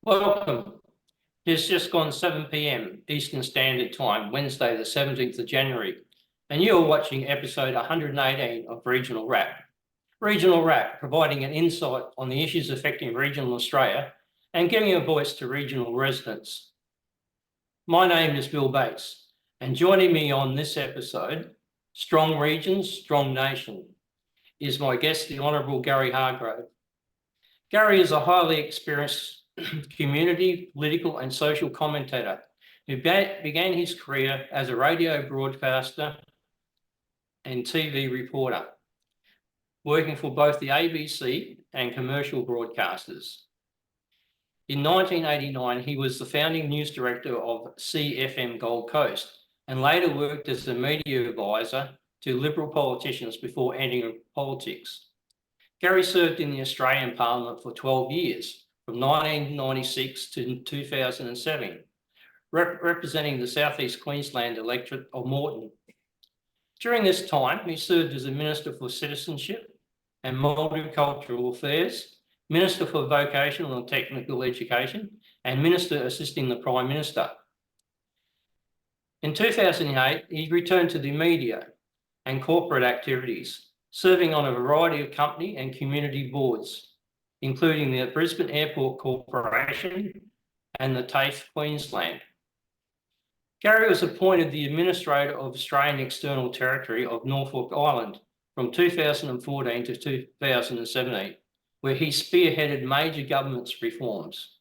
Welcome. It's just gone 7 p.m. Eastern Standard Time, Wednesday, the 17th of January, and you're watching episode 118 of Regional Wrap. Regional Wrap, providing an insight on the issues affecting regional Australia and giving a voice to regional residents. My name is Bill Bates, and joining me on this episode, Strong Regions, Strong Nation, is my guest, the Honourable Gary Hardgrave. Gary is a highly experienced community, political and social commentator who began his career as a radio broadcaster and TV reporter, working for both the ABC and commercial broadcasters. In 1989, he was the founding news director of CFM Gold Coast and later worked as a media advisor to Liberal politicians before entering politics. Gary served in the Australian Parliament for 12 years, from 1996 to 2007, representing the Southeast Queensland electorate of Moreton. During this time, he served as a Minister for Citizenship and Multicultural Affairs, Minister for Vocational and Technical Education, and Minister assisting the Prime Minister. In 2008, he returned to the media and corporate activities, serving on a variety of company and community boards, including the Brisbane Airport Corporation and the TAFE Queensland. Gary was appointed the Administrator of Australian External Territory of Norfolk Island from 2014 to 2017, where he spearheaded major government's reforms.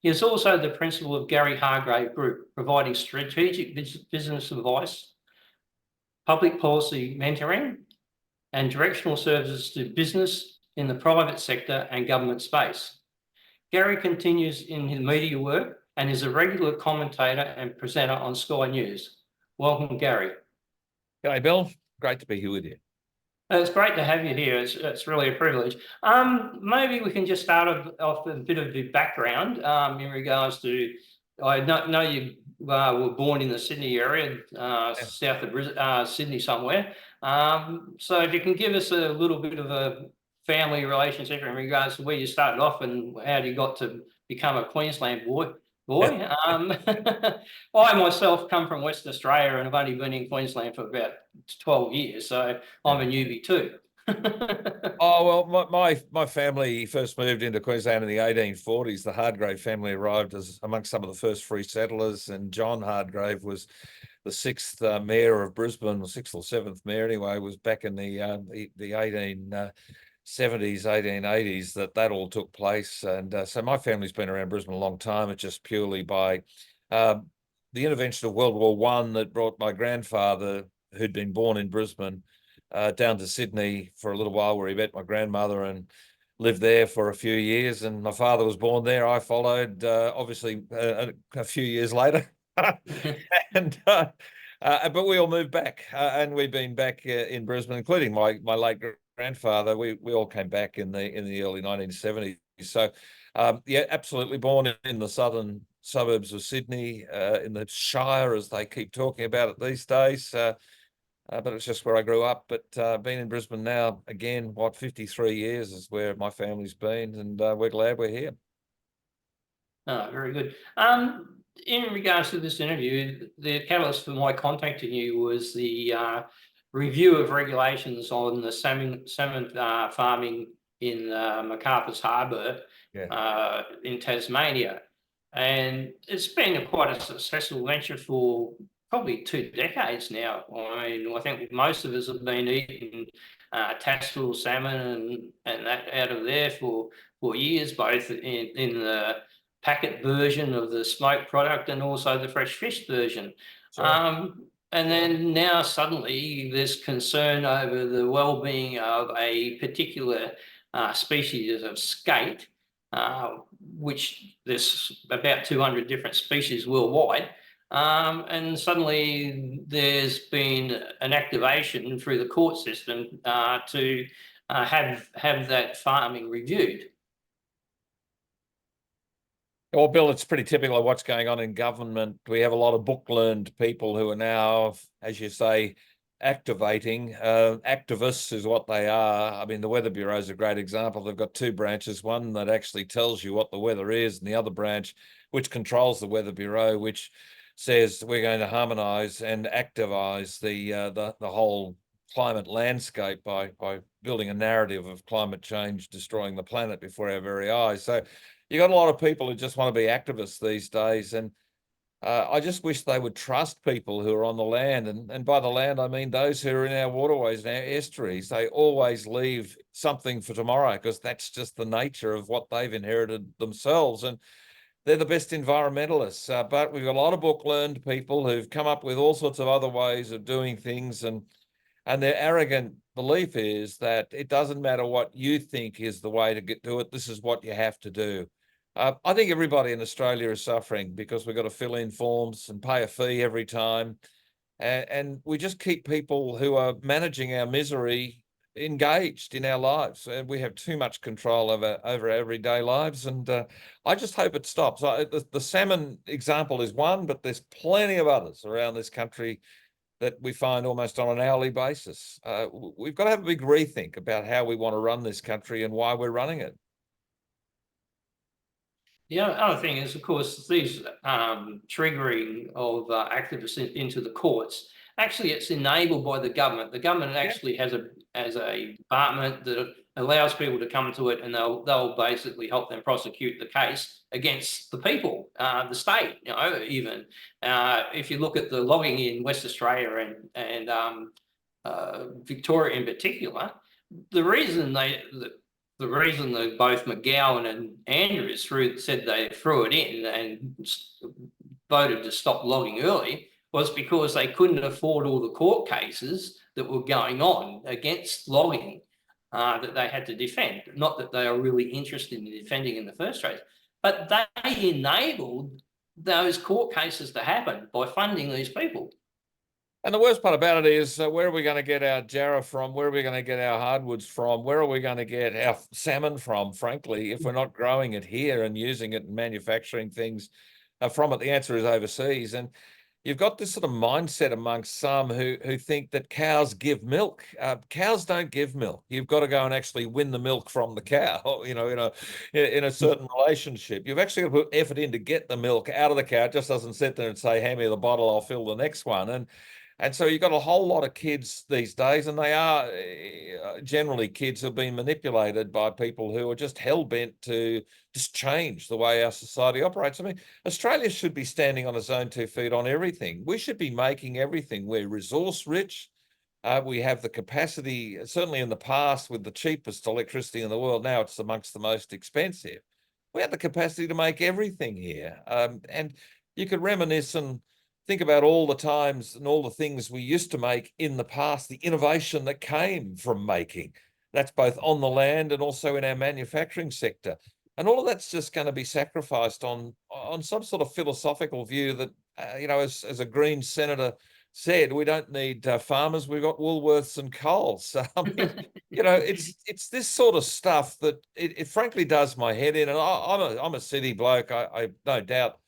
He is also the principal of Gary Hardgrave Group, providing strategic business advice, public policy mentoring, and directional services to business in the private sector and government space. Gary continues in his media work and is a regular commentator and presenter on Sky News. Welcome, Gary. G'day, Bill. Great to be here with you. It's great to have you here. It's really a privilege. Maybe we can just start off with a bit of your background in regards to, I know you were born in the Sydney area, south of Sydney somewhere. So if you can give us a little bit of a family relationship in regards to where you started off and how you got to become a Queensland boy. I myself come from Western Australia and have only been in Queensland for about 12 years, so I'm a newbie too. Oh, well, my family first moved into Queensland in the 1840s. The Hardgrave family arrived as amongst some of the first free settlers, and John Hardgrave was the sixth mayor of Brisbane, or sixth or seventh mayor anyway, was back in the 1870s, 1880s that all took place. And so my family's been around Brisbane a long time. It's just purely by the intervention of World War I that brought my grandfather, who'd been born in Brisbane, down to Sydney for a little while, where he met my grandmother and lived there for a few years. And my father was born there. I followed, obviously, a few years later. And but we all moved back, and we've been back in Brisbane, including my late grandfather. We all came back in the early 1970s. So yeah, absolutely born in the southern suburbs of Sydney, in the Shire, as they keep talking about it these days. But it's just where I grew up. But been in Brisbane now, again, 53 years is where my family's been, and we're glad we're here. Oh, very good. In regards to this interview, the catalyst for my contacting you was the review of regulations on the salmon farming in MacArthur's Harbour, yeah, in Tasmania. And it's been quite a successful venture for probably 2 decades now. I mean, I think most of us have been eating tassel salmon and that out of there for years, both in the packet version of the smoked product and also the fresh fish version. Sure. And then now suddenly there's concern over the well-being of a particular species of skate, which there's about 200 different species worldwide. And suddenly there's been an activation through the court system to have that farming reviewed. Well, Bill, it's pretty typical of what's going on in government. We have a lot of book-learned people who are now, as you say, activating. Activists is what they are. I mean, the Weather Bureau is a great example. They've got two branches, one that actually tells you what the weather is, and the other branch which controls the Weather Bureau, which says we're going to harmonise and activise the whole climate landscape by building a narrative of climate change destroying the planet before our very eyes. So you got a lot of people who just want to be activists these days, and I just wish they would trust people who are on the land. And by the land, I mean those who are in our waterways and our estuaries. They always leave something for tomorrow because that's just the nature of what they've inherited themselves. And they're the best environmentalists. But we've got a lot of book-learned people who've come up with all sorts of other ways of doing things. And their arrogant belief is that it doesn't matter what you think is the way to get to it. This is what you have to do. I think everybody in Australia is suffering because we've got to fill in forms and pay a fee every time. And we just keep people who are managing our misery engaged in our lives. And we have too much control over our everyday lives. And I just hope it stops. The salmon example is one, but there's plenty of others around this country that we find almost on an hourly basis. We've got to have a big rethink about how we want to run this country and why we're running it. The other thing is, of course, these triggering of activists into the courts. Actually, it's enabled by the government. The government actually has a department that allows people to come to it, and they'll basically help them prosecute the case against the people, the state. You know, even if you look at the logging in West Australia and Victoria in particular, the reason that both McGowan and Andrews said they threw it in and voted to stop logging early was because they couldn't afford all the court cases that were going on against logging that they had to defend. Not that they are really interested in defending in the first place, but they enabled those court cases to happen by funding these people. And the worst part about it is, where are we going to get our jarrah from? Where are we going to get our hardwoods from? Where are we going to get our salmon from, frankly, if we're not growing it here and using it and manufacturing things from it? The answer is overseas. And you've got this sort of mindset amongst some who think that cows give milk. Cows don't give milk. You've got to go and actually win the milk from the cow, you know, in a certain relationship. You've actually got to put effort in to get the milk out of the cow. It just doesn't sit there and say, hand me the bottle, I'll fill the next one. And so you've got a whole lot of kids these days, and they are generally kids who have been manipulated by people who are just hell-bent to just change the way our society operates. I mean, Australia should be standing on its own 2 feet on everything. We should be making everything. We're resource-rich. We have the capacity, certainly in the past, with the cheapest electricity in the world. Now it's amongst the most expensive. We have the capacity to make everything here. And you could reminisce and think about all the times and all the things we used to make in the past, the innovation that came from making. That's both on the land and also in our manufacturing sector. And all of that's just going to be sacrificed on some sort of philosophical view that, you know, as a Green senator said, we don't need farmers, we've got Woolworths and Coles. So, I mean, you know, it's this sort of stuff that it frankly does my head in. And I'm a city bloke, I no doubt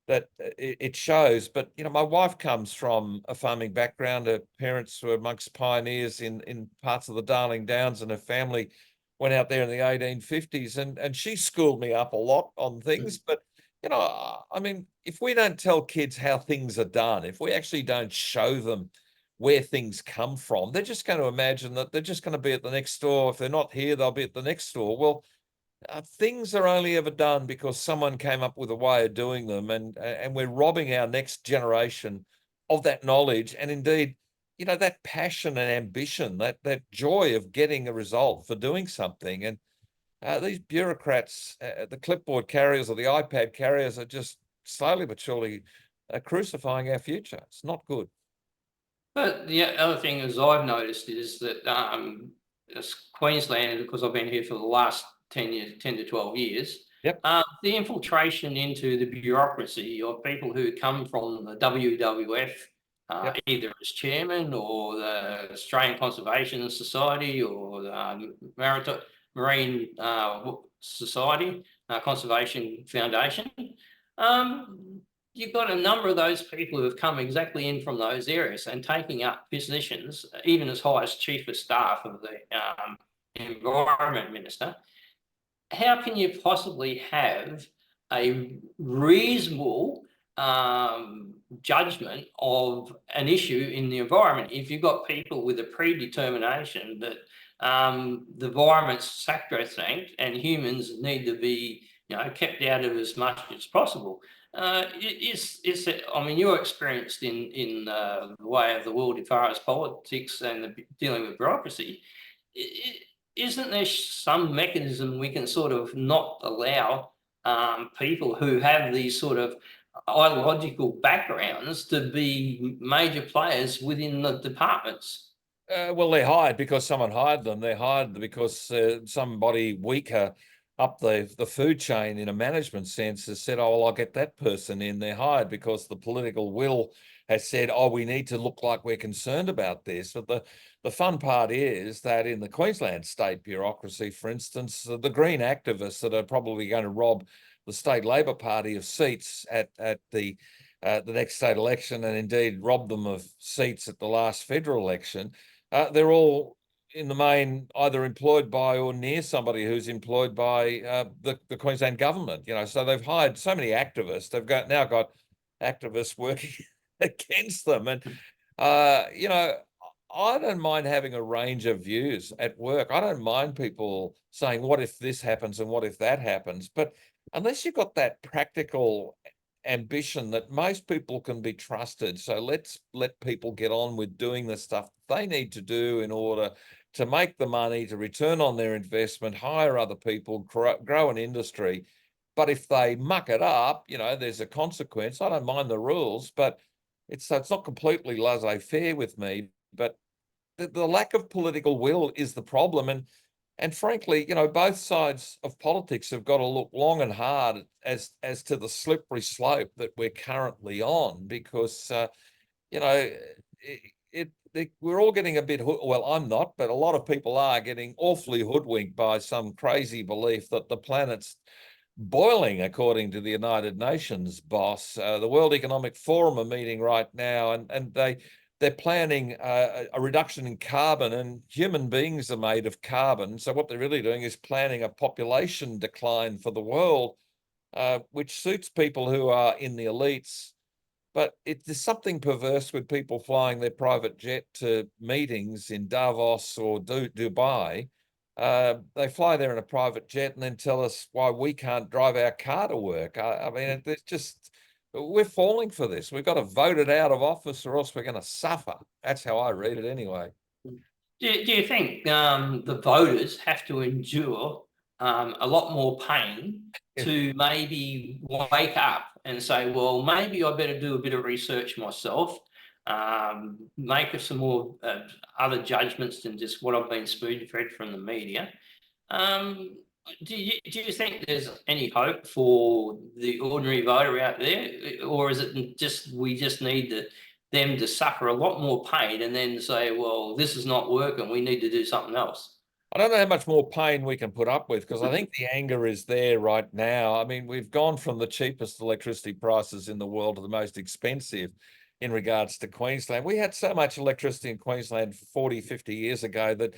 that it shows. But, you know, my wife comes from a farming background. Her parents were amongst pioneers in parts of the Darling Downs, and her family went out there in the 1850s. And she schooled me up a lot on things. But, you know, I mean, if we don't tell kids how things are done, if we actually don't show them where things come from, they're just going to imagine that they're just going to be at the next store. If they're not here, they'll be at the next store. Well, things are only ever done because someone came up with a way of doing them, and we're robbing our next generation of that knowledge, and indeed, you know, that passion and ambition, that joy of getting a result for doing something. And these bureaucrats, the clipboard carriers or the iPad carriers, are just slowly but surely crucifying our future. It's not good. But the other thing, as I've noticed, is that as Queensland, because I've been here for the last 10 years, 10 to 12 years, Yep. The infiltration into the bureaucracy of people who come from the WWF, Yep. either as chairman or the Australian Conservation Society or the Marine Society, Conservation Foundation, you've got a number of those people who have come exactly in from those areas and taking up positions, even as high as chief of staff of the environment minister. How can you possibly have a reasonable judgment of an issue in the environment if you've got people with a predetermination that the environment's sacrosanct and humans need to be, kept out of as much as possible? I mean, you're experienced in the way of the world as far as politics and dealing with bureaucracy. Isn't there some mechanism we can sort of not allow people who have these sort of ideological backgrounds to be major players within the departments? Well, they're hired because someone hired them. They're hired because somebody weaker up the food chain in a management sense has said, oh, well, I'll get that person in. They're hired because the political will has said, oh, we need to look like we're concerned about this. But the fun part is that in the Queensland state bureaucracy, for instance, the Green activists that are probably going to rob the state Labor Party of seats at the next state election, and indeed rob them of seats at the last federal election, they're all in the main either employed by or near somebody who's employed by the Queensland government. So they've hired so many activists. They've now got activists working against them. And, I don't mind having a range of views at work. I don't mind people saying, what if this happens and what if that happens? But unless you've got that practical ambition that most people can be trusted, so let's let people get on with doing the stuff they need to do in order to make the money, to return on their investment, hire other people, grow an industry. But if they muck it up, there's a consequence. I don't mind the rules, but it's not completely laissez-faire with me. But the lack of political will is the problem. And frankly, both sides of politics have got to look long and hard as to the slippery slope that we're currently on, because we're all getting a bit, well, I'm not, but a lot of people are getting awfully hoodwinked by some crazy belief that the planet's boiling, according to the United Nations boss. The World Economic Forum are meeting right now, and they're planning a reduction in carbon, and human beings are made of carbon. So what they're really doing is planning a population decline for the world, which suits people who are in the elites. But there's something perverse with people flying their private jet to meetings in Davos or Dubai. They fly there in a private jet and then tell us why we can't drive our car to work. I mean, it's just... we're falling for this. We've got to vote it out of office or else we're going to suffer. That's how I read it anyway. Do you think the voters have to endure a lot more pain to maybe wake up and say, well, maybe I better do a bit of research myself, make some more other judgments than just what I've been spoon-fed from the media? Do you think there's any hope for the ordinary voter out there, or is it just we just need them to suffer a lot more pain and then say, well, this is not working, we need to do something else? I don't know how much more pain we can put up with, because I think the anger is there right now. I mean, we've gone from the cheapest electricity prices in the world to the most expensive in regards to Queensland. We had so much electricity in Queensland 40, 50 years ago that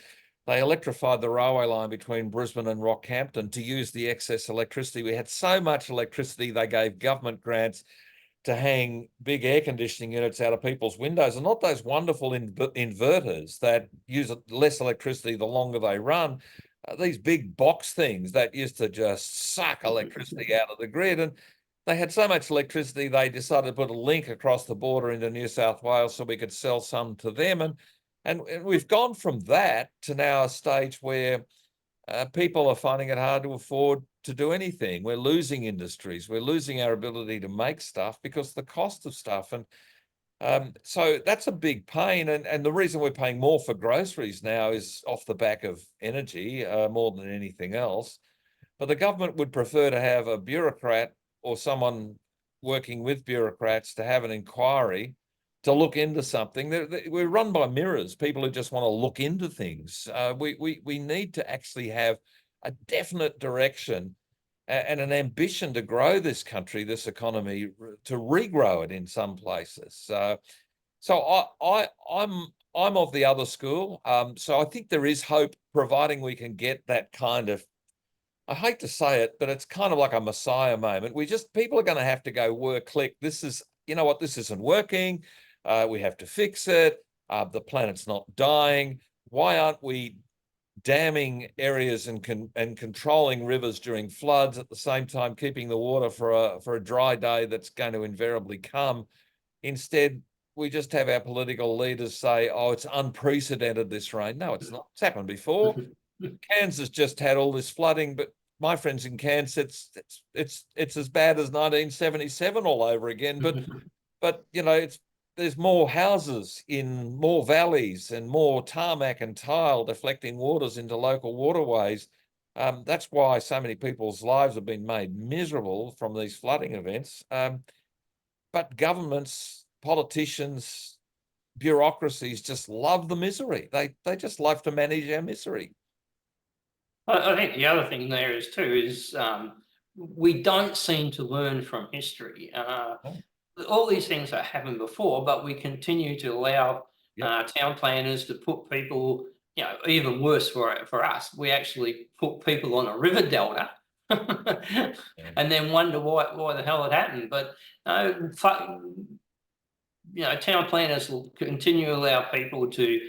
they electrified the railway line between Brisbane and Rockhampton to use the excess electricity. We had so much electricity, they gave government grants to hang big air conditioning units out of people's windows, and not those wonderful inverters that use less electricity the longer they run. These big box things that used to just suck electricity out of the grid. And they had so much electricity, they decided to put a link across the border into New South Wales so we could sell some to them. And we've gone from that to now a stage where people are finding it hard to afford to do anything. We're losing industries. We're losing our ability to make stuff because the cost of stuff. And so that's a big pain. And the reason we're paying more for groceries now is off the back of energy more than anything else. But the government would prefer to have a bureaucrat or someone working with bureaucrats to have an inquiry to look into something. We're run by mirrors, people who just want to look into things. We need to actually have a definite direction. and an ambition to grow this country, this economy, to regrow it in some places. So I'm of the other school. So I think there is hope, providing we can get that kind of, I hate to say it, but it's kind of like a Messiah moment. People are going to have to go work, click. This is, you know what, this isn't working. We have to fix it. The planet's not dying. Why aren't we damming areas and controlling rivers during floods, at the same time keeping the water for a dry day that's going to invariably come? Instead, we just have our political leaders say, "Oh, it's unprecedented, this rain." No, it's not. It's happened before. Kansas just had all this flooding, but my friends in Kansas, it's as bad as 1977 all over again. But you know, there's more houses in more valleys and more tarmac and tile deflecting waters into local waterways. That's why so many people's lives have been made miserable from these flooding events. But governments, politicians, bureaucracies just love the misery. They just love to manage our misery. I think the other thing there is too is we don't seem to learn from history. All these things that happened before, but we continue to allow town planners to put people, you know, even worse for us, we actually put people on a river delta and then wonder why the hell it happened. But you know, town planners will continue to allow people to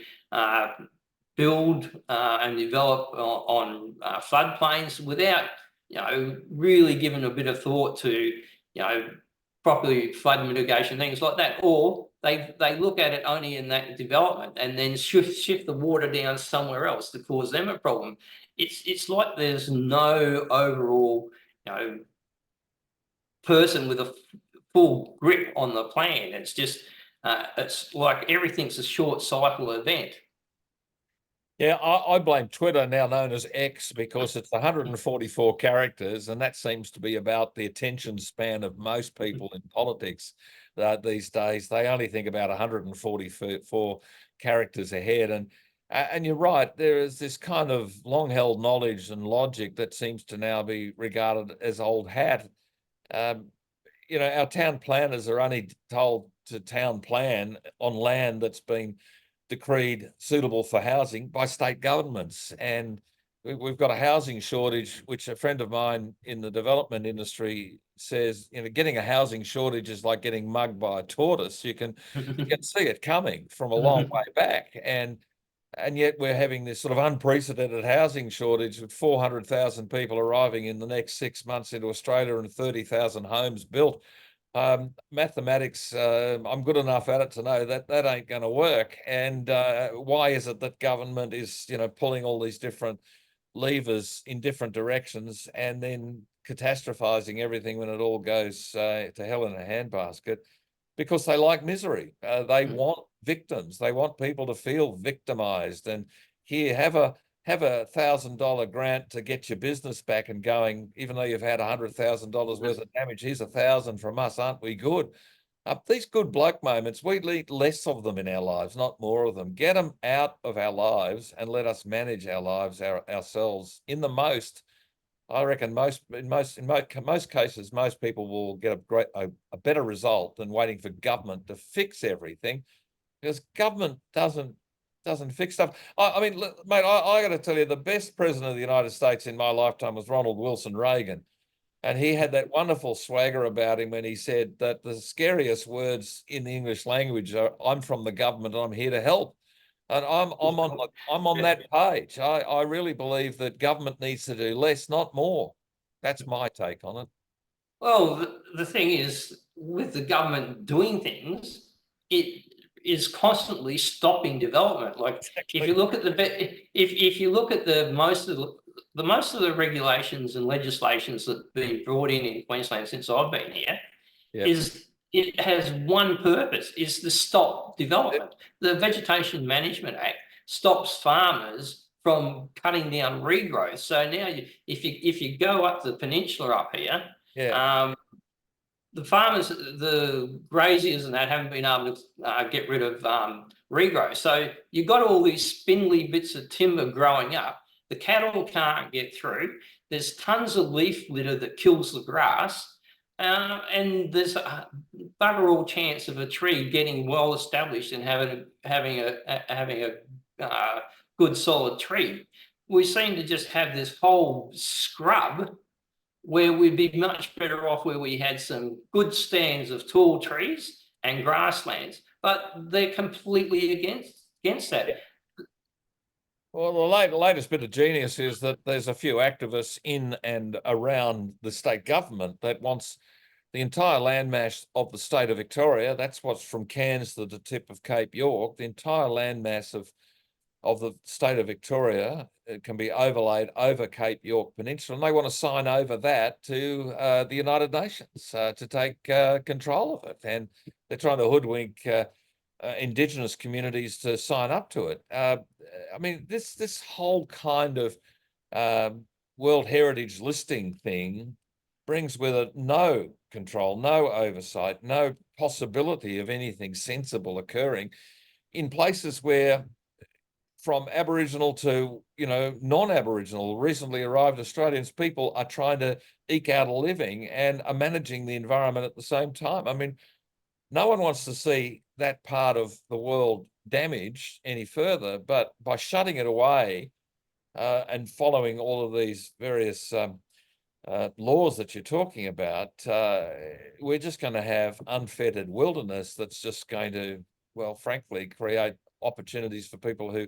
build and develop on floodplains without, you know, really giving a bit of thought to, you know, properly flood mitigation, things like that. Or they look at it only in that development and then shift the water down somewhere else to cause them a problem. It's like there's no overall, you know, person with a full grip on the plan. It's just it's like everything's a short cycle event. Yeah, I blame Twitter, now known as X, because it's 144 characters, and that seems to be about the attention span of most people in politics these days. They only think about 144 characters ahead. And you're right, there is this kind of long-held knowledge and logic that seems to now be regarded as old hat. You know, our town planners are only told to town plan on land that's been decreed suitable for housing by state governments. And we've got a housing shortage, which a friend of mine in the development industry says, you know, getting a housing shortage is like getting mugged by a tortoise. You can see it coming from a long way back. And yet we're having this sort of unprecedented housing shortage with 400,000 people arriving in the next 6 months into Australia and 30,000 homes built. Mathematics, I'm good enough at it to know that that ain't going to work. And why is it that government is, you know, pulling all these different levers in different directions and then catastrophizing everything when it all goes to hell in a handbasket? Because they like misery. They want victims. They want people to feel victimized. And here, have a $1,000 grant to get your business back and going, even though you've had $100,000 worth of damage. Here's $1,000 from us. Aren't we good? These good bloke moments, we need less of them in our lives, not more of them. Get them out of our lives and let us manage our lives ourselves. In the most, I reckon in most cases, most people will get a better result than waiting for government to fix everything, because government doesn't fix stuff. I mean, mate, I got to tell you, the best president of the United States in my lifetime was Ronald Wilson Reagan. And he had that wonderful swagger about him when he said that the scariest words in the English language are, "I'm from the government and I'm here to help." And I'm on that page. I really believe that government needs to do less, not more. That's my take on it. Well, the thing is, with the government doing things, it is constantly stopping development. Like if you look at if you look at the most of the regulations and legislations that have been brought in Queensland since I've been here, is it has one purpose, is to stop development. The Vegetation Management Act stops farmers from cutting down regrowth. So now if you go up the peninsula up here, the farmers, the graziers and that haven't been able to get rid of regrowth. So you've got all these spindly bits of timber growing up. The cattle can't get through. there's tons of leaf litter that kills the grass, and there's a bugger all chance of a tree getting well established and having a good solid tree. We seem to just have this whole scrub where we'd be much better off where we had some good stands of tall trees and grasslands, but they're completely against that. Well, the latest bit of genius is that there's a few activists in and around the state government that wants the entire landmass of the state of Victoria. That's what's from Cairns to the tip of Cape York. The entire landmass of the state of Victoria, it can be overlaid over Cape York Peninsula, and they want to sign over that to the United Nations to take control of it. And they're trying to hoodwink Indigenous communities to sign up to it. I mean, this whole kind of World Heritage listing thing brings with it no control, no oversight, no possibility of anything sensible occurring in places where, from Aboriginal to, non-Aboriginal, recently arrived Australians, people are trying to eke out a living and are managing the environment at the same time. I mean, no one wants to see that part of the world damaged any further, but by shutting it away and following all of these various laws that you're talking about, we're just going to have unfettered wilderness that's just going to, well, frankly, create opportunities for people who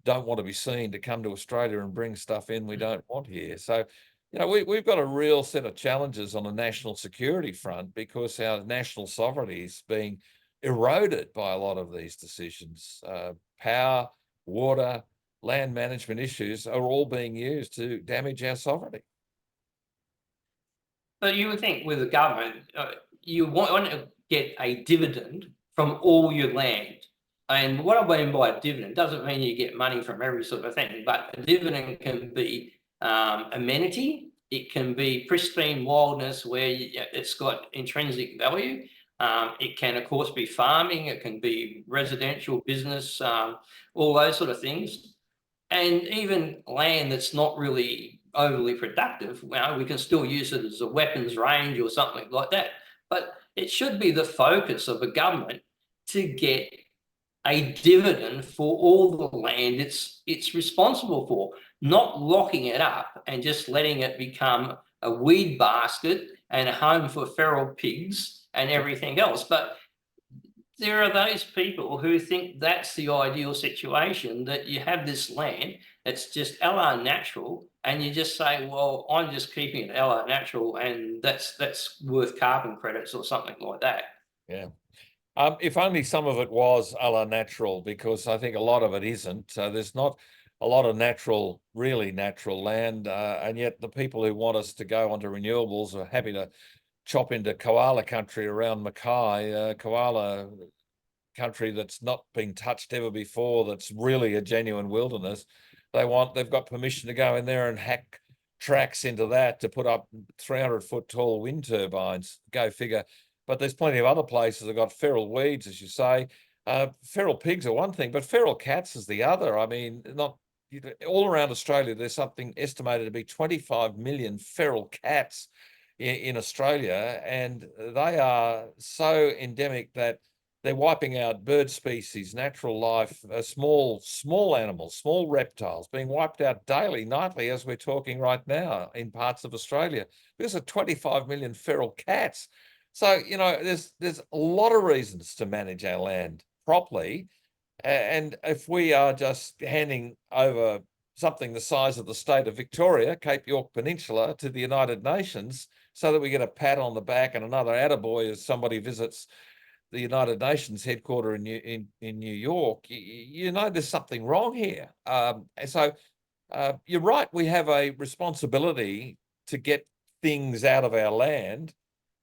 don't want to be seen to come to Australia and bring stuff in we don't want here. So, we've got a real set of challenges on the national security front because our national sovereignty is being eroded by a lot of these decisions. Power, water, land management issues are all being used to damage our sovereignty. But you would think with the government, you want to get a dividend from all your land. And what I mean by a dividend doesn't mean you get money from every sort of thing, but a dividend can be amenity. It can be pristine wildness where it's got intrinsic value. It can, of course, be farming. It can be residential, business, all those sort of things. And even land that's not really overly productive, we can still use it as a weapons range or something like that. But it should be the focus of a government to get a dividend for all the land it's responsible for, not locking it up and just letting it become a weed basket and a home for feral pigs and everything else. But there are those people who think that's the ideal situation, that you have this land that's just LR natural and you just say, well, I'm just keeping it LR natural and that's worth carbon credits or something like that. Yeah. If only some of it was a la natural, because I think a lot of it isn't. There's not a lot of really natural land, and yet the people who want us to go onto renewables are happy to chop into koala country around Mackay, koala country that's not been touched ever before, that's really a genuine wilderness. They've got permission to go in there and hack tracks into that to put up 300-foot tall wind turbines. Go figure. But there's plenty of other places that have got feral weeds, as you say. Feral pigs are one thing, but feral cats is the other. I mean, all around Australia, there's something estimated to be 25 million feral cats in Australia, and they are so endemic that they're wiping out bird species, natural life, small animals, small reptiles being wiped out daily, nightly, as we're talking right now in parts of Australia because of 25 million feral cats. So, there's a lot of reasons to manage our land properly. And if we are just handing over something the size of the state of Victoria, Cape York Peninsula, to the United Nations so that we get a pat on the back and another attaboy as somebody visits the United Nations headquarters in New York, there's something wrong here. So you're right, we have a responsibility to get things out of our land.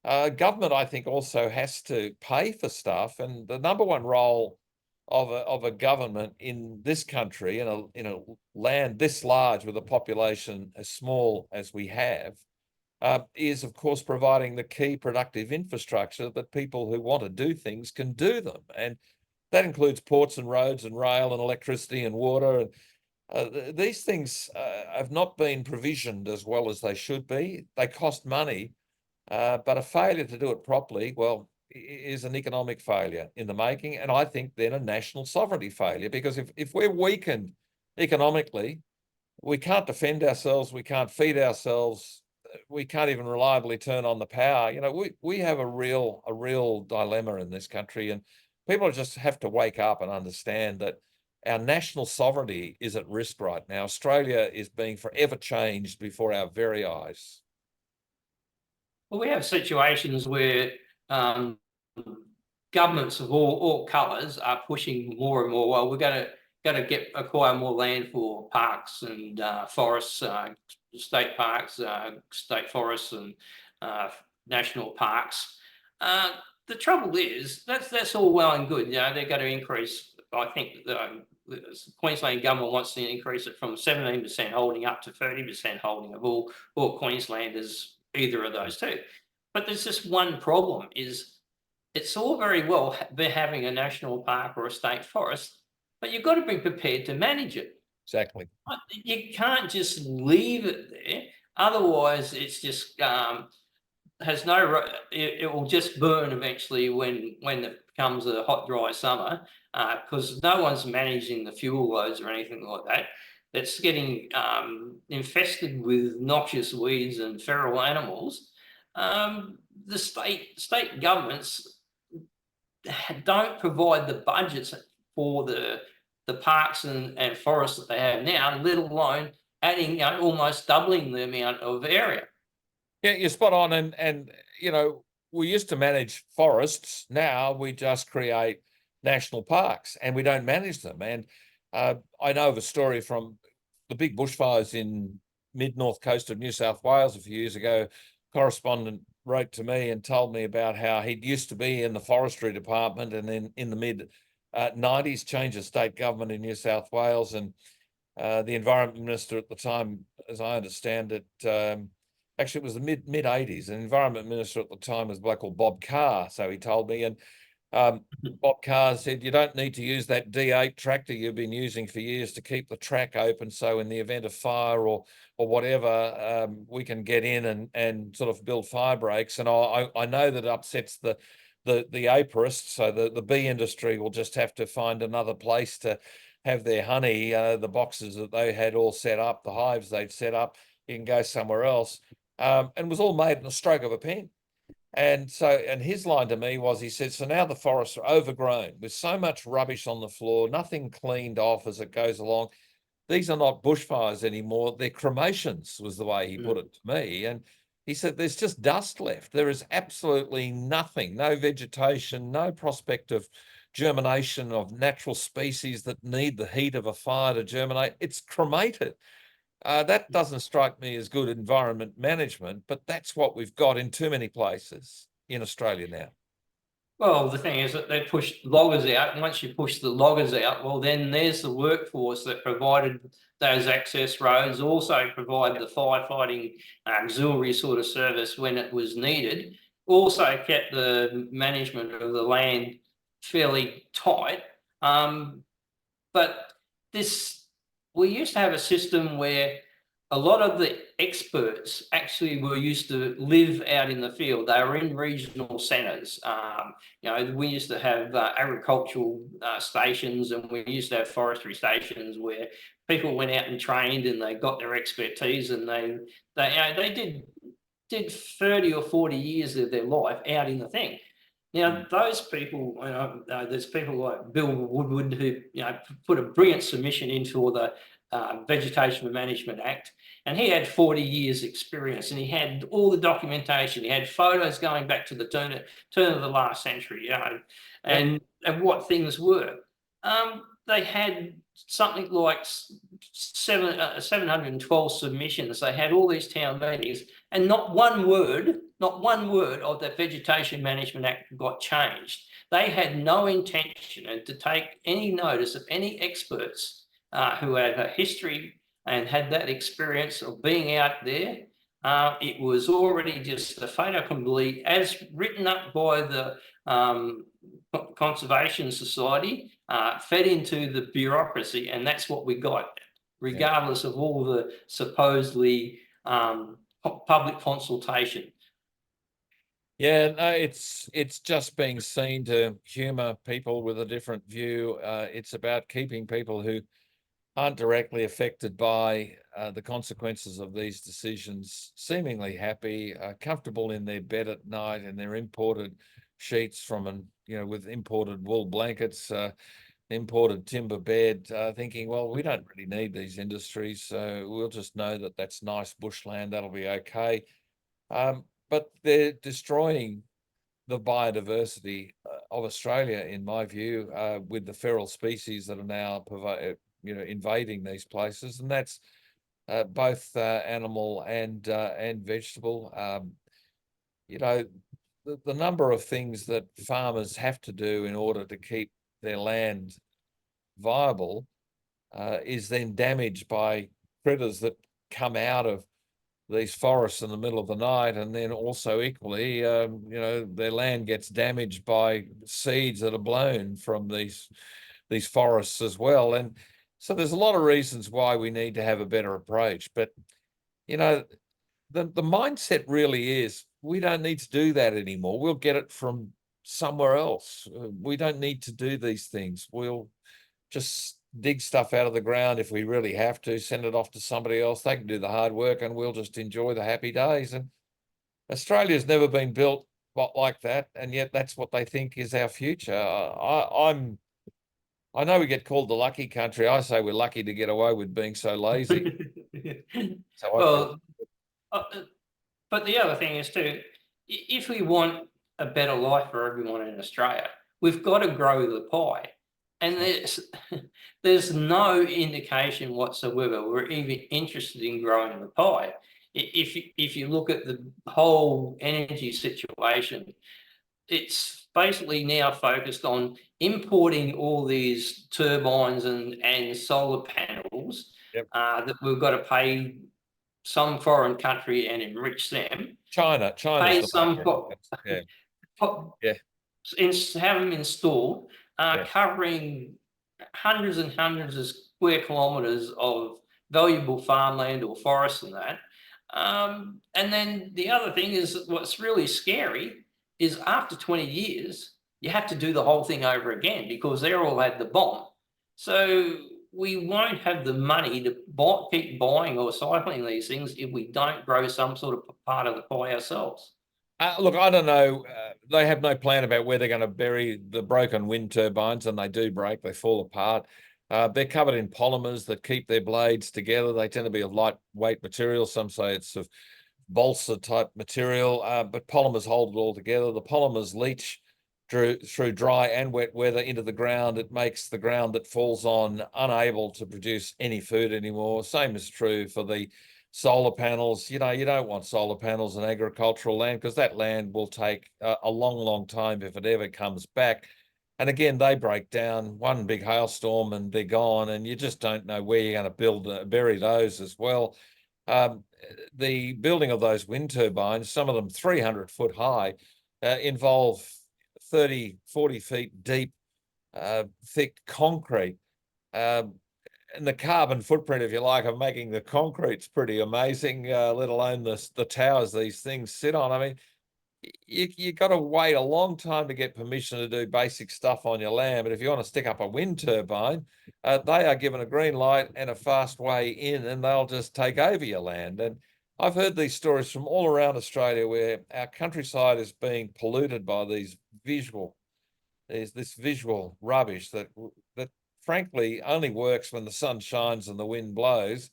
Government, I think, also has to pay for stuff, and the number one role of a government in this country, in a land this large with a population as small as we have, is, of course, providing the key productive infrastructure that people who want to do things can do them. And that includes ports and roads and rail and electricity and water. These things have not been provisioned as well as they should be. They cost money, but a failure to do it properly, well, is an economic failure in the making, and I think then a national sovereignty failure, because if we're weakened economically, we can't defend ourselves, we can't feed ourselves, we can't even reliably turn on the power. You know, we have a real dilemma in this country, and people just have to wake up and understand that our national sovereignty is at risk right now. Australia is being forever changed before our very eyes. Well, we have situations where governments of all colours are pushing more and more. Well, we're going to acquire more land for parks and forests, state parks, state forests, and national parks. The trouble is that's all well and good. You know, they're going to increase. I think the Queensland government wants to increase it from 17% holding up to 30% holding of all Queenslanders, either of those two. But there's just one problem: is it's all very well having a national park or a state forest, but you've got to be prepared to manage it. Exactly. You can't just leave it there. Otherwise, it's just has no. It will just burn eventually when it becomes a hot, dry summer, because no one's managing the fuel loads or anything like that. It's getting infested with noxious weeds and feral animals. The state governments don't provide the budgets for the parks and forests that they have now, let alone adding, you know, almost doubling the amount of area. Yeah, you're spot on. And you know, we used to manage forests. Now we just create national parks and we don't manage them. And I know of a story from the big bushfires in mid-north coast of New South Wales a few years ago. Correspondent wrote to me and told me about how he used to be in the forestry department, and then in the mid-90s changed the state government in New South Wales, and the environment minister at the time, as I understand it, actually it was the mid-80s. The environment minister at the time was a bloke called Bob Carr, so he told me. And Bob Carr said, you don't need to use that D8 tractor you've been using for years to keep the track open, so in the event of fire or whatever, we can get in and sort of build fire breaks. And I know that upsets the apiarists, so the bee industry will just have to find another place to have their honey. The boxes that they had all set up, the hives they'd set up, you can go somewhere else. And it was all made in a stroke of a pen. And his line to me was, he said, so now the forests are overgrown with so much rubbish on the floor, nothing cleaned off as it goes along. These are not bushfires anymore, they're cremations, was the way he put it to me. And he said, there's just dust left. There is absolutely nothing, no vegetation, no prospect of germination of natural species that need the heat of a fire to germinate. It's cremated. That doesn't strike me as good environment management, but that's what we've got in too many places in Australia now. Well, the thing is that they push loggers out, and once you push the loggers out, well, then there's the workforce that provided those access roads, also provide the firefighting auxiliary sort of service when it was needed, also kept the management of the land fairly tight. But we used to have a system where a lot of the experts actually were used to live out in the field. They were in regional centres. You know, we used to have agricultural stations, and we used to have forestry stations where people went out and trained, and they got their expertise, and they did 30 or 40 years of their life out in the thing. Now, those people, there's people like Bill Woodward who, you know, put a brilliant submission in for the Vegetation Management Act, and he had 40 years experience, and he had all the documentation. He had photos going back to the turn of the last century, you know, and what things were. They had something like 712 submissions. They had all these town meetings, and not one word of the Vegetation Management Act got changed. They had no intention to take any notice of any experts who had a history and had that experience of being out there. It was already just a fait accompli, as written up by the Conservation Society, fed into the bureaucracy, and that's what we got. regardless of all the supposedly public consultation. Yeah, no, it's just being seen to humour people with a different view. It's about keeping people who aren't directly affected by the consequences of these decisions seemingly happy, comfortable in their bed at night, and their imported sheets from with imported wool blankets, imported timber bed, thinking, well, we don't really need these industries, so we'll just know that that's nice bushland, that'll be okay. But they're destroying the biodiversity of Australia, in my view, with the feral species that are now invading these places, and that's both animal and vegetable. The number of things that farmers have to do in order to keep their land viable is then damaged by critters that come out of these forests in the middle of the night, and then also equally, their land gets damaged by seeds that are blown from these forests as well. And so there's a lot of reasons why we need to have a better approach. But the mindset really is we don't need to do that anymore. We'll get it from somewhere else. We don't need to do these things. We'll just dig stuff out of the ground if we really have to, send it off to somebody else. They can do the hard work and we'll just enjoy the happy days. And Australia's never been built like that, and yet that's what they think is our future. I know we get called the lucky country. I say we're lucky to get away with being so lazy. Well, but the other thing is too, if we want a better life for everyone in Australia, we've got to grow the pie. And there's no indication whatsoever we're even interested in growing the pie. If you look at the whole energy situation, it's basically now focused on importing all these turbines and solar panels. Yep. That we've got to pay some foreign country and enrich them. China's Pay the some have them installed, covering hundreds and hundreds of square kilometres of valuable farmland or forest and that. And then the other thing is, what's really scary is after 20 years, you have to do the whole thing over again because they're all had the bomb. So we won't have the money to keep buying or cycling these things if we don't grow some sort of part of the pie ourselves. Look, I don't know. They have no plan about where they're going to bury the broken wind turbines, and they do break, they fall apart. They're covered in polymers that keep their blades together. They tend to be of lightweight material. Some say it's of balsa type material, but polymers hold it all together. The polymers leach through dry and wet weather into the ground. It makes the ground that falls on unable to produce any food anymore. Same is true for the solar panels. You don't want solar panels in agricultural land because that land will take a long, long time if it ever comes back. And again, they break down, one big hailstorm and they're gone, and you just don't know where you're going to bury those as well. The building of those wind turbines, some of them 300 foot high, involve 30, 40 feet deep, thick concrete. And the carbon footprint, if you like, of making the concrete's pretty amazing, let alone the towers these things sit on. I mean, you got to wait a long time to get permission to do basic stuff on your land. But if you want to stick up a wind turbine, they are given a green light and a fast way in, and they'll just take over your land. And I've heard these stories from all around Australia where our countryside is being polluted by this visual rubbish that frankly only works when the sun shines and the wind blows.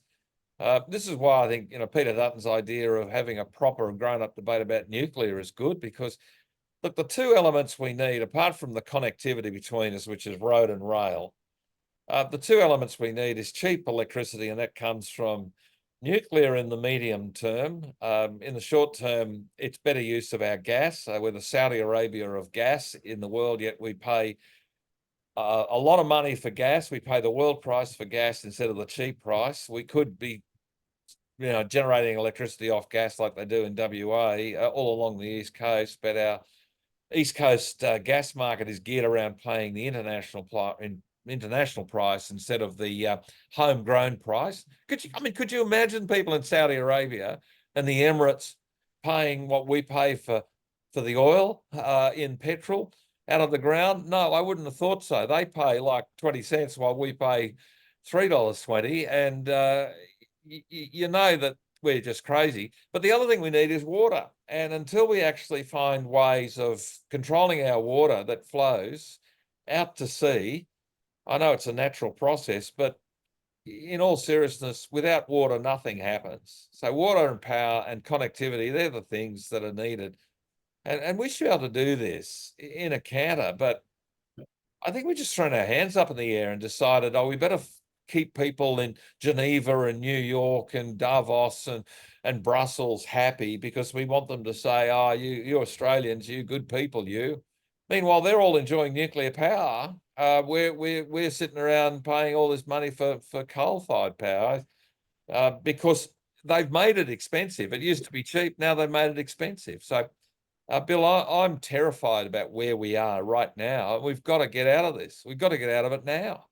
This is why I think Peter Dutton's idea of having a proper grown-up debate about nuclear is good, because look, the two elements we need, apart from the connectivity between us, which is road and rail, the two elements we need is cheap electricity, and that comes from nuclear in the medium term. In the short term, it's better use of our gas. We're the Saudi Arabia of gas in the world, yet we pay a lot of money for gas. We pay the world price for gas instead of the cheap price. We could be, generating electricity off gas like they do in WA all along the East Coast, but our East Coast gas market is geared around paying the international international price instead of the homegrown price. Could you imagine people in Saudi Arabia and the Emirates paying what we pay for the oil in petrol out of the ground? No, I wouldn't have thought so. They pay like 20 cents while we pay $3.20, and you know that we're just crazy. But the other thing we need is water. And until we actually find ways of controlling our water that flows out to sea, I know it's a natural process, but in all seriousness, without water, nothing happens. So water and power and connectivity, they're the things that are needed. And we should be able to do this in a canter, but I think we just thrown our hands up in the air and decided, oh, we better keep people in Geneva and New York and Davos and Brussels happy because we want them to say, oh, you Australians, you good people, you. Meanwhile, they're all enjoying nuclear power. We're sitting around paying all this money for coal-fired power because they've made it expensive. It used to be cheap. Now they've made it expensive. So, Bill, I'm terrified about where we are right now. We've got to get out of this. We've got to get out of it now.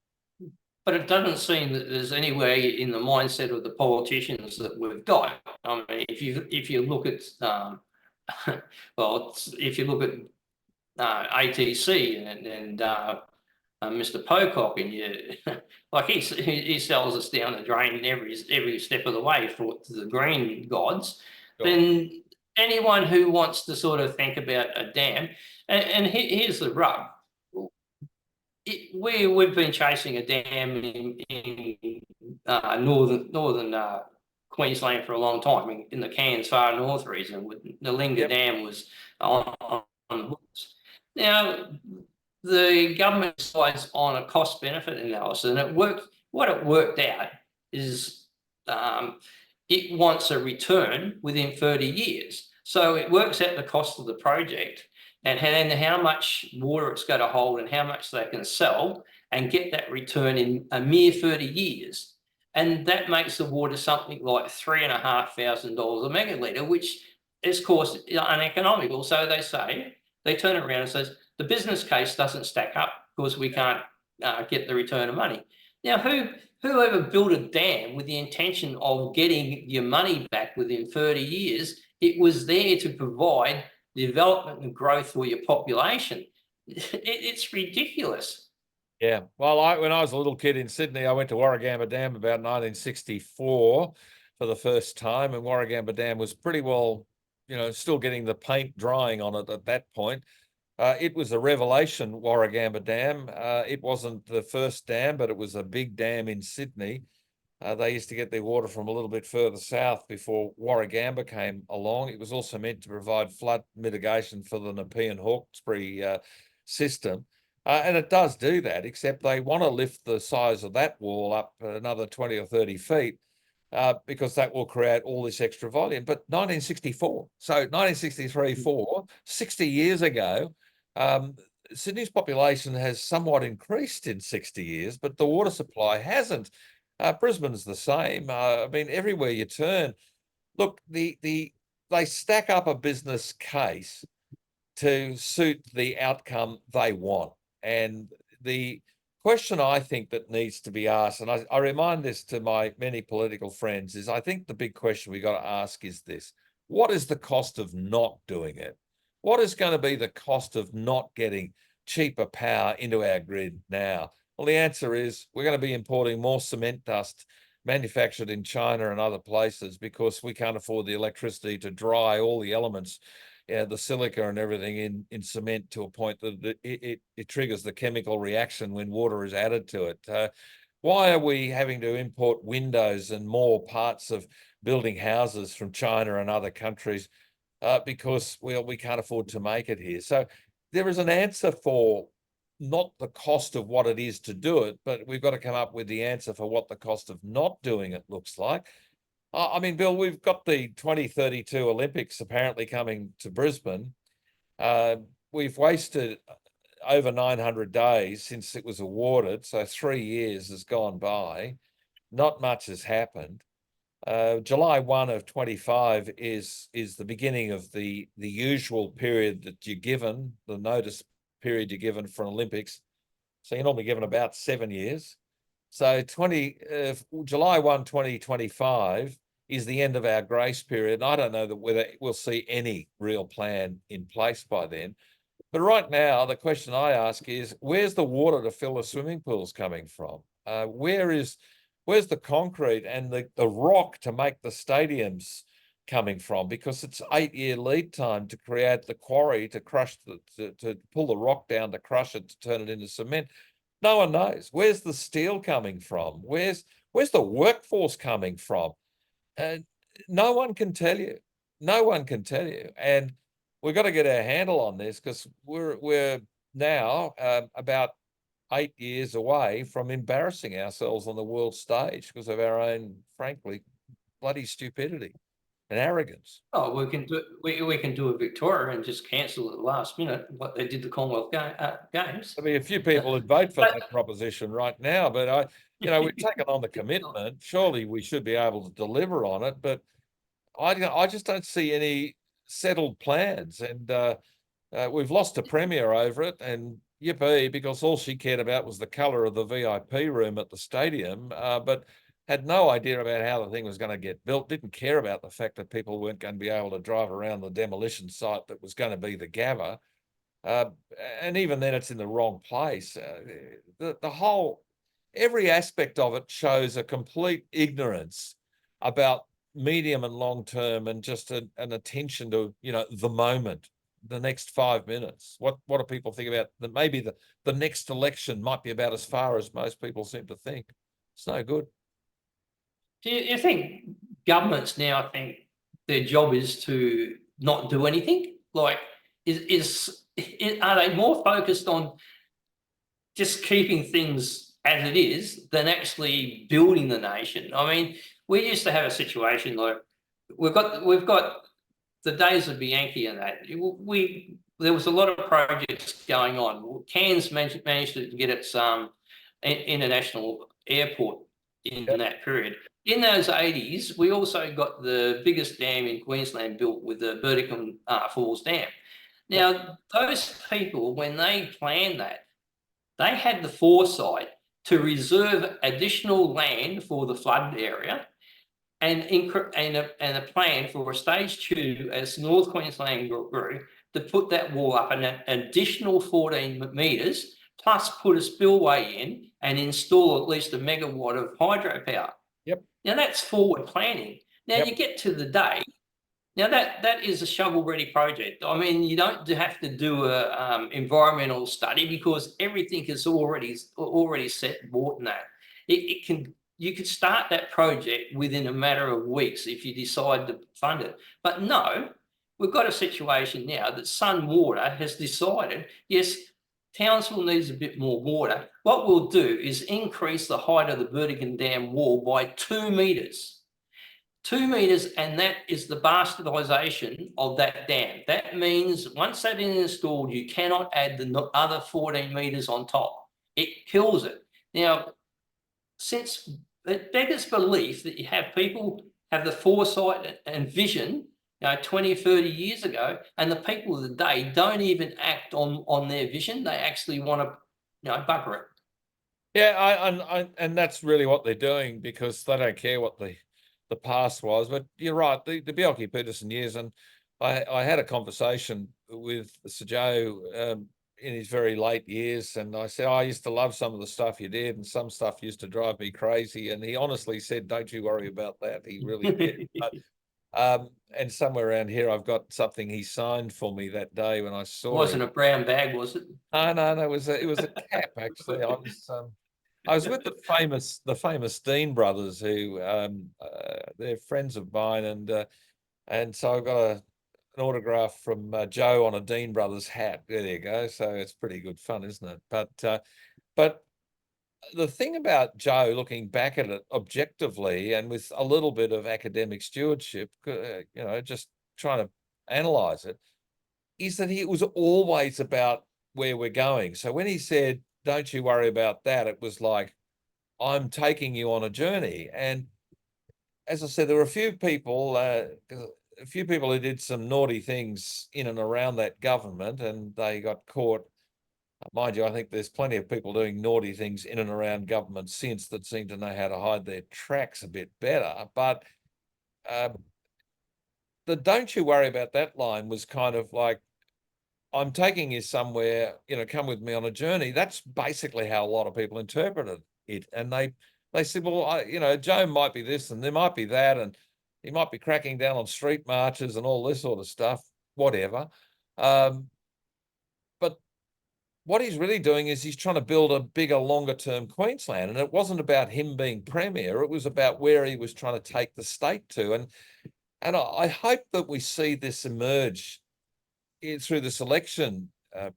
But it doesn't seem that there's any way in the mindset of the politicians that we've got. I mean, if you look at if you look at ATC and Mr. Pocock, and you like he sells us down the drain every step of the way for the green gods, Sure. then anyone who wants to sort of think about a dam, and here's the rub. We've been chasing a dam in northern Queensland for a long time, in the Cairns far north region. The Linga Dam was on the books. Now, the government decides on a cost benefit analysis, and it worked. What it worked out is it wants a return within 30 years. So it works out the cost of the project and how much water it's going to hold and how much they can sell and get that return in a mere 30 years. And that makes the water something like $3,500 a megalitre, which is, of course, uneconomical. So they turn around and says, the business case doesn't stack up because we can't get the return of money. Now, whoever built a dam with the intention of getting your money back within 30 years, it was there to provide development and growth for your population. It's ridiculous. Yeah. Well, when I was a little kid in Sydney, I went to Warragamba Dam about 1964 for the first time, and Warragamba Dam was pretty well, still getting the paint drying on it at that point. It was a revelation, Warragamba Dam. It wasn't the first dam, but it was a big dam in Sydney. They used to get their water from a little bit further south before Warragamba came along. It was also meant to provide flood mitigation for the Nepean Hawkesbury system. And it does do that, except they want to lift the size of that wall up another 20 or 30 feet because that will create all this extra volume. But 1964, so 1963, 60 years ago, Sydney's population has somewhat increased in 60 years, but the water supply hasn't. Brisbane's the same. Everywhere you turn, look, they stack up a business case to suit the outcome they want. And the question I think that needs to be asked, and I remind this to my many political friends, is I think the big question we got to ask is this: what is the cost of not doing it? What is going to be the cost of not getting cheaper power into our grid now? Well, the answer is we're going to be importing more cement dust manufactured in China and other places because we can't afford the electricity to dry all the elements, the silica and everything in cement to a point that it triggers the chemical reaction when water is added to it. Why are we having to import windows and more parts of building houses from China and other countries? Because we can't afford to make it here. So there is an answer for not the cost of what it is to do it, but we've got to come up with the answer for what the cost of not doing it looks like. Bill, we've got the 2032 Olympics apparently coming to Brisbane. We've wasted over 900 days since it was awarded, so 3 years has gone by. Not much has happened. July 1 of 25 is the beginning of the usual period that you're given, the notice period you're given for Olympics. So you're normally given about 7 years. So July 1, 2025 is the end of our grace period. I don't know whether we'll see any real plan in place by then. But right now, the question I ask is, where's the water to fill the swimming pools coming from? Where's the concrete and the rock to make the stadiums coming from? Because it's 8-year lead time to create the quarry, to crush to pull the rock down, to crush it, to turn it into cement. No one knows. Where's the steel coming from? Where's the workforce coming from? No one can tell you. No one can tell you. And we've got to get our handle on this, because we're now about 8 years away from embarrassing ourselves on the world stage because of our own, frankly, bloody stupidity and arrogance. Oh, we can do a Victoria and just cancel at the last minute what they did the Commonwealth Games. There'll be a few people who'd vote for But- that proposition right now, but we've taken on the commitment. Surely we should be able to deliver on it, but I just don't see any settled plans, and we've lost a premier over it, and yippee, because all she cared about was the colour of the VIP room at the stadium, but had no idea about how the thing was going to get built, didn't care about the fact that people weren't going to be able to drive around the demolition site that was going to be the Gabba. And even then it's in the wrong place. Every aspect of it shows a complete ignorance about medium and long term, and just an attention to, the moment, the next 5 minutes. What do people think about that? Maybe the next election might be about as far as most people seem to think. It's no good. Do you think governments now think their job is to not do anything? Like, are they more focused on just keeping things as it is than actually building the nation? I mean, we used to have a situation like we've got the days of Bianchi and that. There was a lot of projects going on. Cairns managed to get its international airport in that period. In those 80s, we also got the biggest dam in Queensland built with the Burdekin Falls Dam. Now, those people, when they planned that, they had the foresight to reserve additional land for the flood area, and a plan for a stage 2 as North Queensland grew to put that wall up an additional 14 metres, plus put a spillway in and install at least a megawatt of hydropower. Yep. Now that's forward planning. Now you get to the day. Now that is a shovel-ready project. I mean, you don't have to do a environmental study, because everything is already set, bought, and that. You could start that project within a matter of weeks if you decide to fund it. But no, we've got a situation now that Sun Water has decided, yes, Townsville needs a bit more water. What we'll do is increase the height of the Burdekin Dam wall by 2 metres. 2 metres, and that is the bastardisation of that dam. That means once that is installed, you cannot add the other 14 metres on top. It kills it. Now, since it beggars belief that you have people have the foresight and vision, 20 or 30 years ago, and the people of the day don't even act on their vision. They actually want to, bugger it. Yeah, and that's really what they're doing, because they don't care what the past was. But you're right, the Bjelke Peterson years, and I had a conversation with Sir Joe in his very late years, and I said, I used to love some of the stuff you did, and some stuff used to drive me crazy. And he honestly said, don't you worry about that. He really did. But, and somewhere around here, I've got something he signed for me that day when I saw it. Wasn't a brown bag, was it? No, it was a cap, actually. I was with the famous Dean brothers, who they're friends of mine, and so I got an autograph from Joe on a Dean Brothers hat. There you go. So it's pretty good fun, isn't it? But the thing about Joe, looking back at it objectively and with a little bit of academic stewardship, just trying to analyze it, is that it was always about where we're going. So when he said, don't you worry about that, it was like, I'm taking you on a journey. And as I said, there were a few people who did some naughty things in and around that government, and they got caught Mind you, I think there's plenty of people doing naughty things in and around government since that seem to know how to hide their tracks a bit better. But the "don't you worry about that" line was kind of like, I'm taking you somewhere, come with me on a journey. That's basically how a lot of people interpreted it. And they said, well, Joe might be this and there might be that, and he might be cracking down on street marches and all this sort of stuff, whatever. But what he's really doing is he's trying to build a bigger, longer term Queensland. And it wasn't about him being premier. It was about where he was trying to take the state to. And I hope that we see this emerge through this election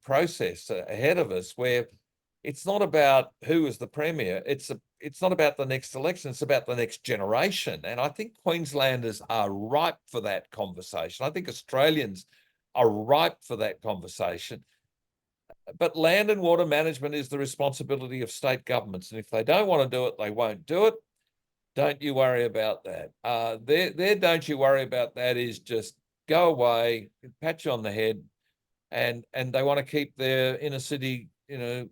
process ahead of us, where it's not about who is the premier. It's not about the next election. It's about the next generation. And I think Queenslanders are ripe for that conversation. I think Australians are ripe for that conversation. But land and water management is the responsibility of state governments. And if they don't want to do it, they won't do it. Don't you worry about that. Their "don't you worry about that" is just go away, pat you on the head, and they want to keep their inner city,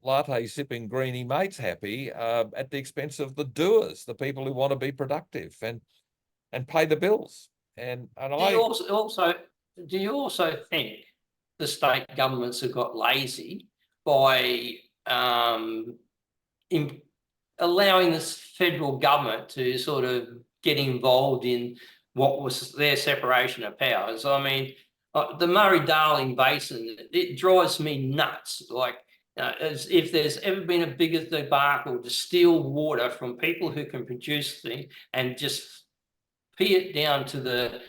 latte sipping greenie mates happy at the expense of the doers, the people who want to be productive and pay the bills. And Do you also think the state governments have got lazy by allowing the federal government to sort of get involved in what was their separation of powers? I mean, the Murray-Darling Basin, it drives me nuts. Like, as if there's ever been a bigger debacle to steal water from people who can produce things and just pee it down to the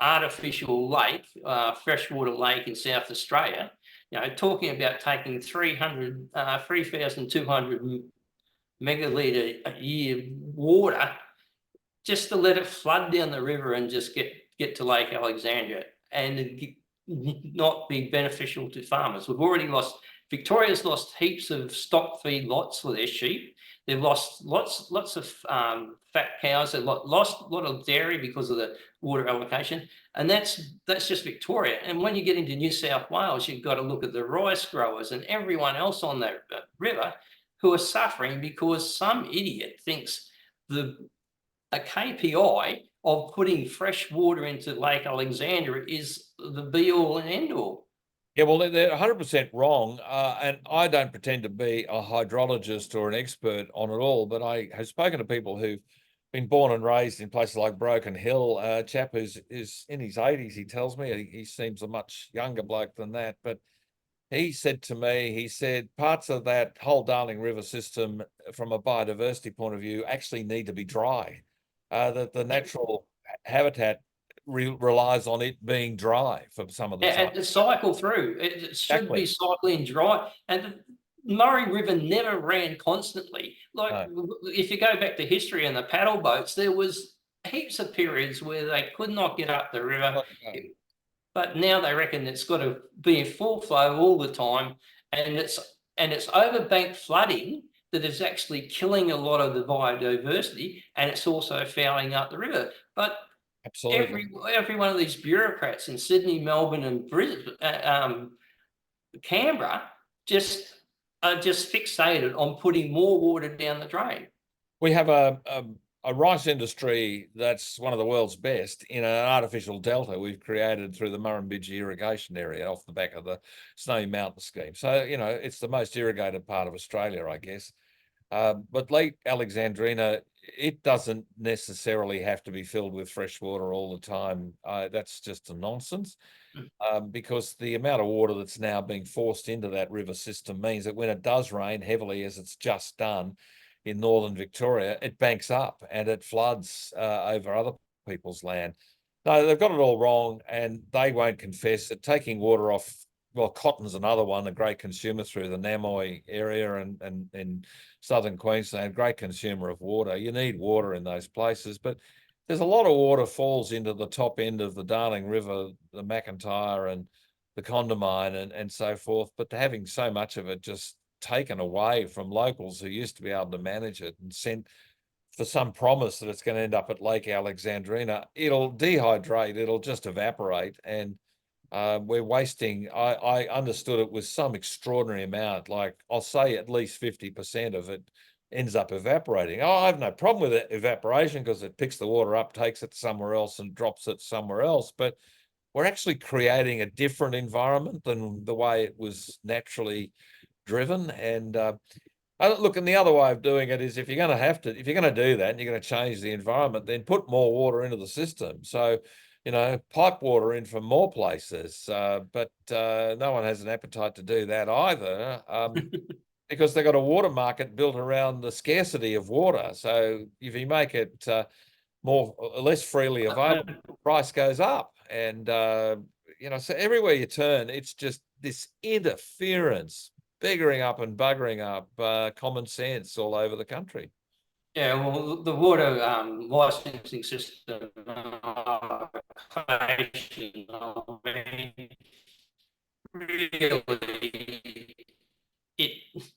artificial lake, freshwater lake in South Australia, talking about taking 3,200 megalitre a year water just to let it flood down the river and just get to Lake Alexandria and not be beneficial to farmers. Victoria's lost heaps of stock feed lots for their sheep. They've lost lots of fat cows. They've lost a lot of dairy because of the water allocation, and that's just Victoria. And when you get into New South Wales, you've got to look at the rice growers and everyone else on that river who are suffering because some idiot thinks a KPI of putting fresh water into Lake Alexandria is the be-all and end-all. Yeah, well, they're 100% wrong. And I don't pretend to be a hydrologist or an expert on it all, but I have spoken to people who've been born and raised in places like Broken Hill. A chap who's in his 80s, he tells me. He seems a much younger bloke than that. But he said to me, parts of that whole Darling River system, from a biodiversity point of view, actually need to be dry. That the natural habitat relies on it being dry for some of the time. And to cycle through, it should be cycling dry. And the Murray River never ran constantly. Like, if you go back to history and the paddle boats, there was heaps of periods where they could not get up the river. But now they reckon it's got to be in full flow all the time, and it's overbank flooding that is actually killing a lot of the biodiversity, and it's also fouling up the river. But absolutely, every one of these bureaucrats in Sydney, Melbourne, and Brisbane, Canberra, are just fixated on putting more water down the drain. We have a rice industry that's one of the world's best in an artificial delta we've created through the Murrumbidgee irrigation area off the back of the Snowy Mountain scheme. So, it's the most irrigated part of Australia, I guess. But Lake Alexandrina, it doesn't necessarily have to be filled with fresh water all the time. That's just a nonsense. Because the amount of water that's now being forced into that river system means that when it does rain heavily, as it's just done in northern Victoria, it banks up and it floods over other people's land. No, they've got it all wrong, and they won't confess it. Taking water off, well, cotton's another one, a great consumer through the Namoy area and in southern Queensland, great consumer of water. You need water in those places, but there's a lot of water falls into the top end of the Darling River, the McIntyre and the Condamine and so forth. But having so much of it just taken away from locals who used to be able to manage it and sent for some promise that it's going to end up at Lake Alexandrina, it'll dehydrate, it'll just evaporate. And we're wasting, I understood it was some extraordinary amount, like I'll say at least 50% of it ends up evaporating. I have no problem with evaporation because it picks the water up, takes it somewhere else and drops it somewhere else. But we're actually creating a different environment than the way it was naturally driven. And look, and the other way of doing it is if you're going to do that and you're going to change the environment, then put more water into the system. So, pipe water in from more places. But no one has an appetite to do that either. Because they've got a water market built around the scarcity of water. So if you make it less freely available, the price goes up. And, so everywhere you turn, it's just this interference, biggering up and buggering up common sense all over the country. Yeah, well, the water licensing system, really,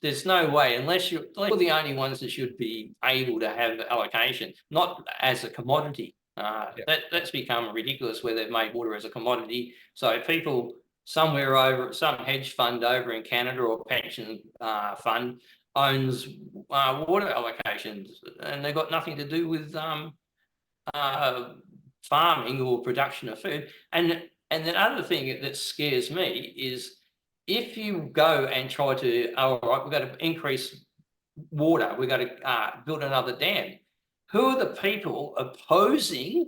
there's no way, unless you're the only ones that should be able to have allocation, not as a commodity. That's become ridiculous where they've made water as a commodity. So people somewhere over, some hedge fund over in Canada or pension fund owns water allocations, and they've got nothing to do with farming or production of food. And the other thing that scares me is if you go and try to, all right, we've got to increase water, we've got to build another dam. Who are the people opposing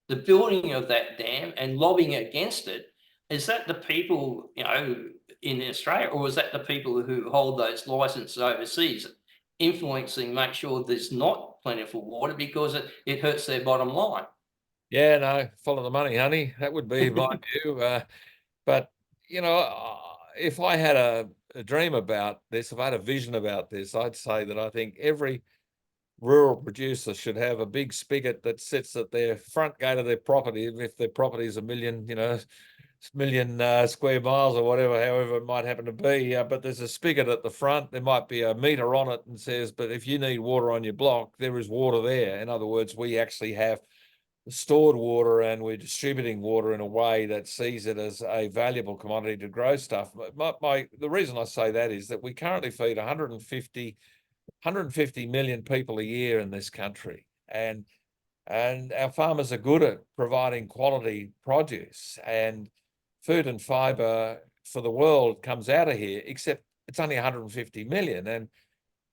the building of that dam and lobbying against it? Is that the people, in Australia, or is that the people who hold those licenses overseas, influencing, make sure there's not plentiful water because it hurts their bottom line? Yeah, no, follow the money, honey. That would be my view. But, if I had a dream about this, if I had a vision about this, I'd say that I think every rural producer should have a big spigot that sits at their front gate of their property. If their property is a million square miles or whatever, however it might happen to be. But there's a spigot at the front. There might be a meter on it and says, but if you need water on your block, there is water there. In other words, we actually have stored water and we're distributing water in a way that sees it as a valuable commodity to grow stuff. The reason I say that is that we currently feed 150 million people a year in this country. And our farmers are good at providing quality produce, and food and fiber for the world comes out of here, except it's only 150 million.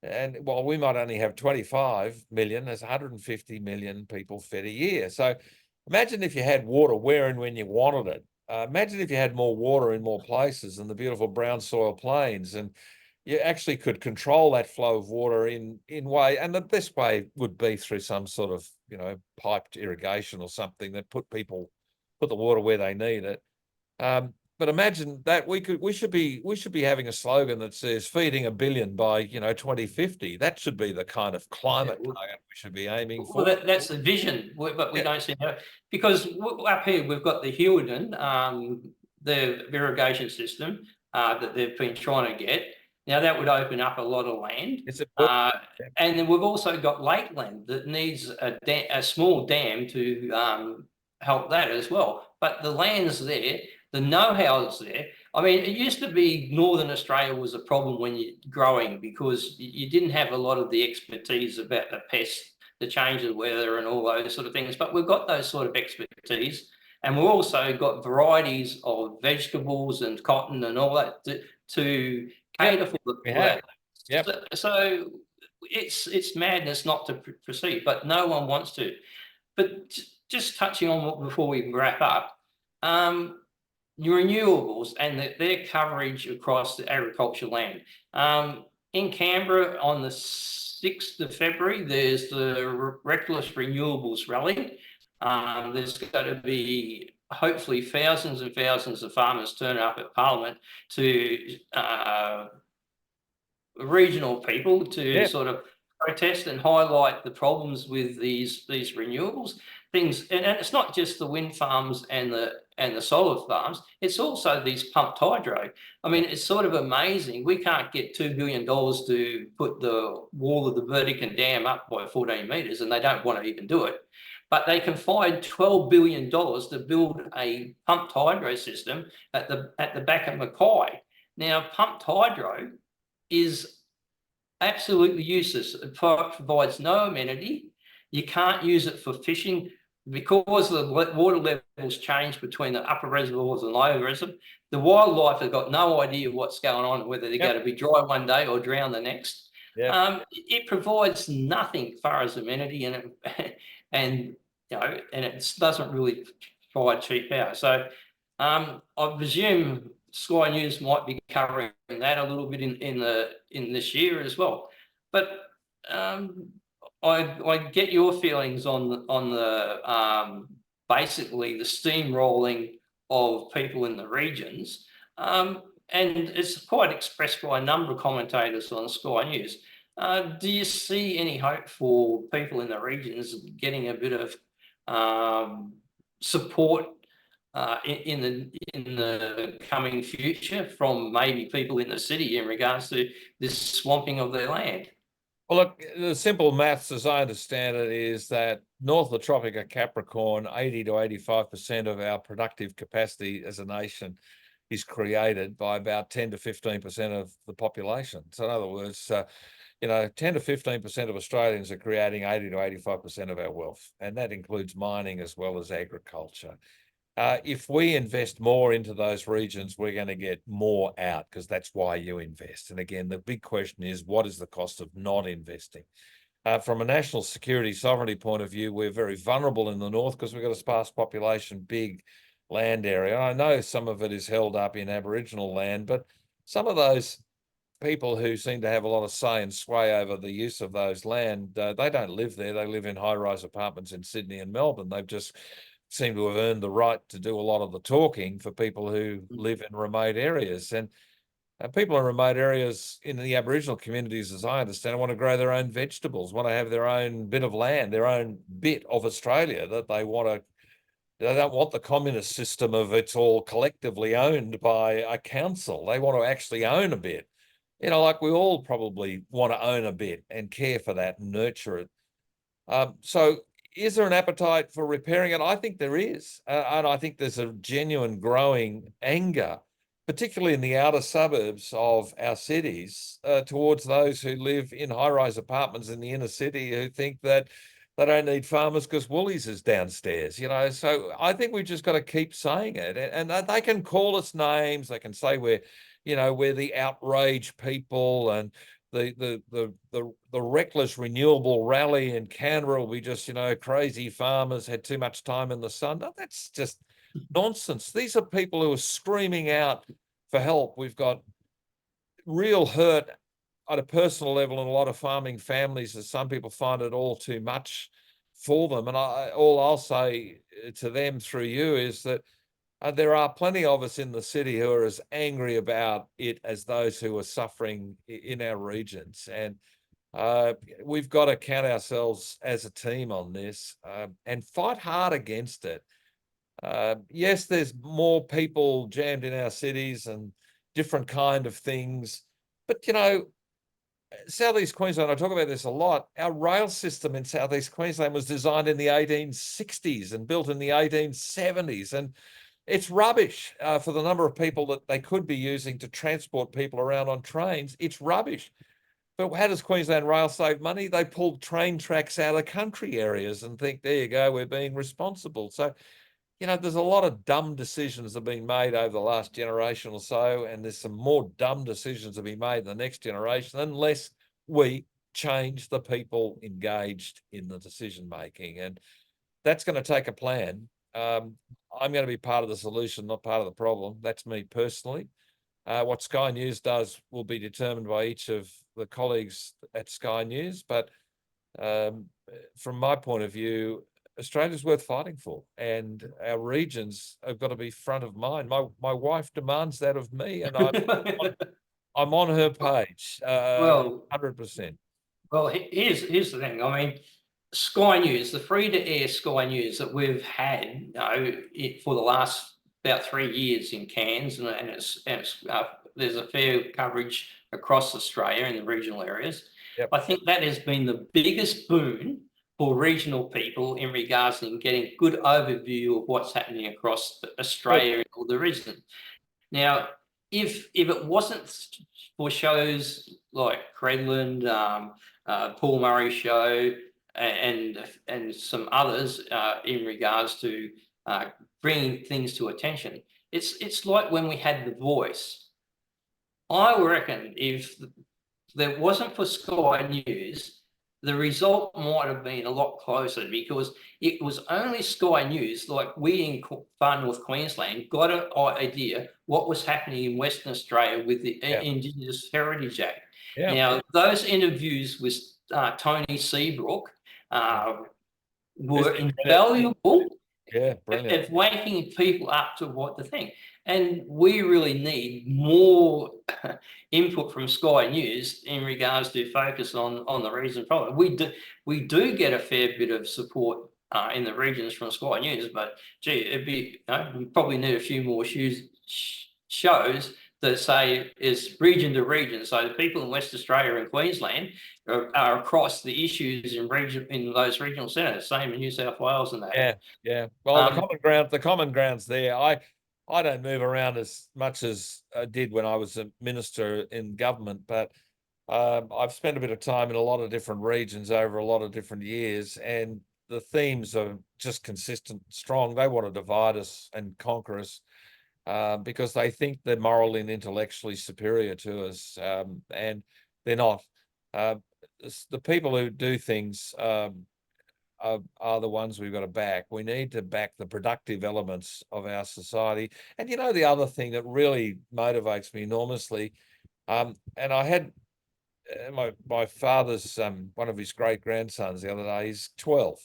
And while we might only have 25 million, there's 150 million people fed a year. So imagine if you had water where and when you wanted it. Imagine if you had more water in more places in the beautiful brown soil plains, and you actually could control that flow of water in way. And the best way would be through some sort of, piped irrigation or something that put the water where they need it. But imagine that we should be having a slogan that says feeding 1 billion by 2050. That should be the kind of climate target we should be aiming for. Well, that's the vision, but we don't see how, because up here we've got the Hewden, the irrigation system that they've been trying to get. Now that would open up a lot of land. And then we've also got lakeland that needs a small dam to help that as well. But the land's there. The know-how is there. I mean, it used to be Northern Australia was a problem when you're growing because you didn't have a lot of the expertise about the pests, the change of weather and all those sort of things. But we've got those sort of expertise. And we've also got varieties of vegetables and cotton and all that to cater for that. Yep. So it's madness not to proceed, but no one wants to. But just touching on what before we wrap up, renewables and their coverage across the agriculture land. In Canberra on the 6th of February, there's the Reckless Renewables Rally. There's going to be hopefully thousands and thousands of farmers turning up at Parliament to regional people to sort of protest and highlight the problems with these renewables things. And it's not just the wind farms and the solar farms, it's also these pumped hydro. I mean, it's sort of amazing. We can't get $2 billion to put the wall of the Vertican Dam up by 14 meters, and they don't want to even do it. but they can find $12 billion to build a pumped hydro system at the back of Mackay. Now, pumped hydro is absolutely useless. It provides no amenity. You can't use it for fishing because the water levels change between the upper reservoirs and lower reservoirs. The wildlife have got no idea what's going on, whether they're going to be dry one day or drown the next. It provides nothing as far as amenity, and and it doesn't really provide cheap power. So I presume Sky News might be covering that a little bit in this year as well. But I get your feelings on the basically the steamrolling of people in the regions, and it's quite expressed by a number of commentators on Sky News. Do you see any hope for people in the regions getting a bit of support in the coming future from maybe people in the city in regards to this swamping of their land? Well, look, the simple maths, as I understand it, is that north of the Tropic of Capricorn, 80 to 85% of our productive capacity as a nation is created by about 10 to 15% of the population. So in other words, 10 to 15% of Australians are creating 80 to 85% of our wealth, and that includes mining as well as agriculture. If we invest more into those regions, we're going to get more out, because that's why you invest. And again, the big question is, what is the cost of not investing? From a national security sovereignty point of view, we're very vulnerable in the north because we've got a sparse population, big land area. I know some of it is held up in Aboriginal land, but some of those people who seem to have a lot of say and sway over the use of those land, they don't live there. They live in high-rise apartments in Sydney and Melbourne. They've just seem to have earned the right to do a lot of the talking for people who live in remote areas. And people in remote areas in the Aboriginal communities, as I understand, want to grow their own vegetables, want to have their own bit of land, their own bit of Australia that they want to. They don't want the communist system of it's all collectively owned by a council. They want to actually own a bit. Like we all probably want to own a bit and care for that and nurture it. So is there an appetite for repairing it? I think there is. And I think there's a genuine growing anger, particularly in the outer suburbs of our cities, towards those who live in high-rise apartments in the inner city who think that they don't need farmers because Woolies is downstairs, So I think we've just got to keep saying it. And they can call us names. They can say we're the outraged people, and the reckless renewable rally in Canberra will be just, crazy farmers had too much time in the sun. No, that's just nonsense. These are people who are screaming out for help. We've got real hurt at a personal level in a lot of farming families, as some people find it all too much for them. And all I'll say to them through you is that there are plenty of us in the city who are as angry about it as those who are suffering in our regions. And we've got to count ourselves as a team on this and fight hard against it. Yes, there's more people jammed in our cities and different kind of things. But, Southeast Queensland, I talk about this a lot. Our rail system in Southeast Queensland was designed in the 1860s and built in the 1870s. And it's rubbish for the number of people that they could be using to transport people around on trains. It's rubbish. But how does Queensland Rail save money? They pull train tracks out of country areas and think, there you go, we're being responsible. So, there's a lot of dumb decisions that have been made over the last generation or so, and there's some more dumb decisions to be made in the next generation unless we change the people engaged in the decision making. And that's going to take a plan. I'm going to be part of the solution, not part of the problem. That's me personally. What Sky News does will be determined by each of the colleagues at Sky News. But from my point of view, Australia's worth fighting for, and our regions have got to be front of mind. My wife demands that of me, and I'm on her page, Well, 100%. Well, here's the thing. I mean, Sky News, the free-to-air Sky News that we've had, for the last about 3 years in Cairns, and there's a fair coverage across Australia in the regional areas. Yep. I think that has been the biggest boon for regional people in regards to getting good overview of what's happening across Australia and all the regions. Now, if it wasn't for shows like Credland, Paul Murray show, and some others in regards to bringing things to attention, it's like when we had The Voice. I reckon if there wasn't for Sky News, the result might have been a lot closer, because it was only Sky News, like we in far north Queensland, got an idea what was happening in Western Australia with the Indigenous Heritage Act. Yeah. Now, those interviews with Tony Seabrook were invaluable. Yeah, brilliant. Of waking people up to what to think. And we really need more input from Sky News in regards to focus on the region problem. We do get a fair bit of support in the regions from Sky News, but gee, it'd be, we probably need a few more shows that say is region to region. So the people in West Australia and Queensland are across the issues in those regional centres, same in New South Wales and that. Yeah. Well, the common ground's there. I don't move around as much as I did when I was a minister in government, but I've spent a bit of time in a lot of different regions over a lot of different years, and the themes are just consistent, strong. They want to divide us and conquer us because they think they're morally and intellectually superior to us, and they're not. The people who do things are the ones we've got to back. We need to back the productive elements of our society. And you know, the other thing that really motivates me enormously, and I had my father's one of his great grandsons the other day. He's 12,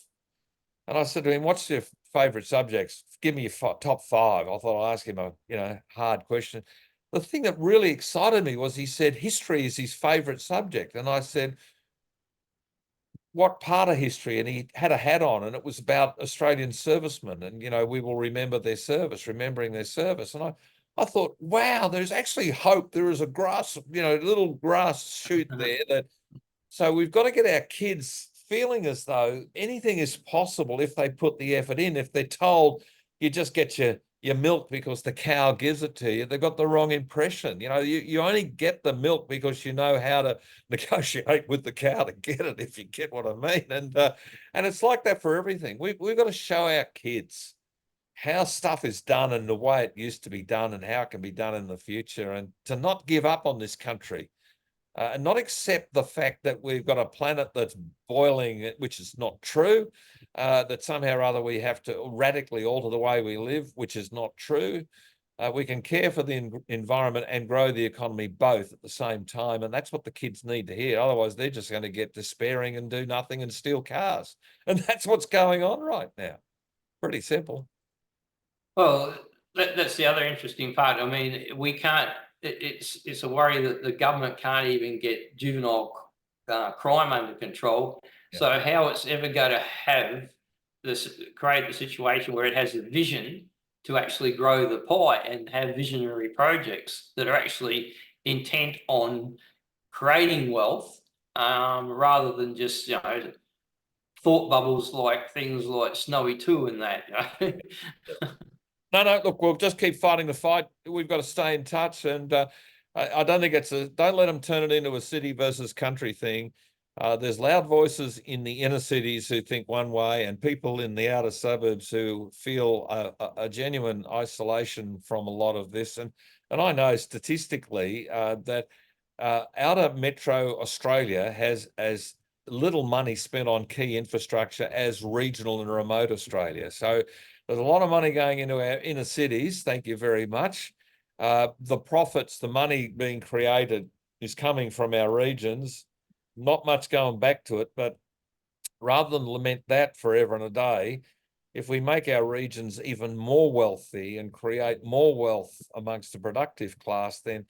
and I said to him, "What's your favourite subjects? Give me your top 5." I thought I'd ask him a hard question. The thing that really excited me was he said history is his favourite subject, and I said, what part of history? And he had a hat on, and it was about Australian servicemen, and we will remember their service, remembering their service. And I thought, wow, there's actually hope. There is a little grass shoot there. So we've got to get our kids feeling as though anything is possible if they put the effort in. If they're told you just get your milk because the cow gives it to you, they've got the wrong impression. You only get the milk because you know how to negotiate with the cow to get it, if you get what I mean. And it's like that for everything. We've got to show our kids how stuff is done and the way it used to be done and how it can be done in the future, and to not give up on this country. And not accept the fact that we've got a planet that's boiling, which is not true, that somehow or other we have to radically alter the way we live, which is not true. We can care for the environment and grow the economy both at the same time, and that's what the kids need to hear. Otherwise, they're just going to get despairing and do nothing and steal cars. And that's what's going on right now. Pretty simple. Well, that's the other interesting part. I mean, we can't... It's a worry that the government can't even get juvenile crime under control. Yeah. So how it's ever going to create the situation where it has a vision to actually grow the pie and have visionary projects that are actually intent on creating wealth, rather than just thought bubbles like things like Snowy 2 and that. No, look, we'll just keep fighting the fight. We've got to stay in touch, and I don't think don't let them turn it into a city versus country thing. There's loud voices in the inner cities who think one way, and people in the outer suburbs who feel a genuine isolation from a lot of this. And I know statistically that outer metro Australia has as little money spent on key infrastructure as regional and remote Australia. So there's a lot of money going into our inner cities. Thank you very much. The profits, the money being created is coming from our regions. Not much going back to it, but rather than lament that forever and a day, if we make our regions even more wealthy and create more wealth amongst the productive class, then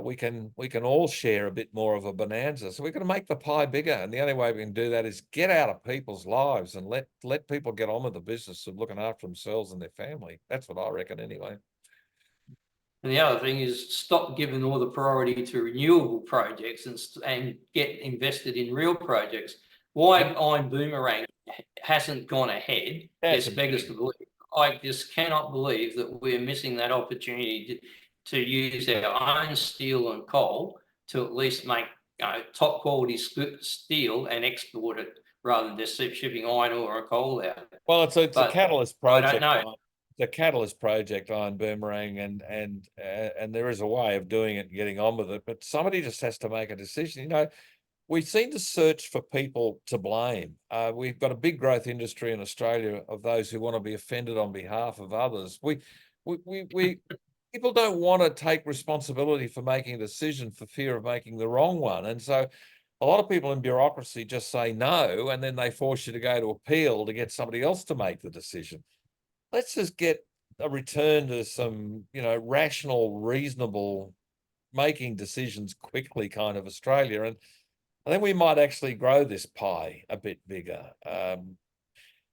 we can all share a bit more of a bonanza. So we're going to make the pie bigger, and the only way we can do that is get out of people's lives and let people get on with the business of looking after themselves and their family. That's what I reckon, anyway. And the other thing is stop giving all the priority to renewable projects and get invested in real projects. why Iron Boomerang hasn't gone ahead That's just beggars to believe. I just cannot believe that we're missing that opportunity to use our own steel and coal to at least make top quality steel and export it rather than just shipping iron ore or coal out. Well, it's a catalyst project. I don't know. It's a catalyst project, Iron Boomerang, and there is a way of doing it and getting on with it. But somebody just has to make a decision. You know, we seem to search for people to blame. We've got a big growth industry in Australia of those who want to be offended on behalf of others. We people don't want to take responsibility for making a decision for fear of making the wrong one, and so a lot of people in bureaucracy just say no, and then they force you to go to appeal to get somebody else to make the decision. Let's just get a return to some, rational, reasonable, making decisions quickly kind of Australia, and I think we might actually grow this pie a bit bigger.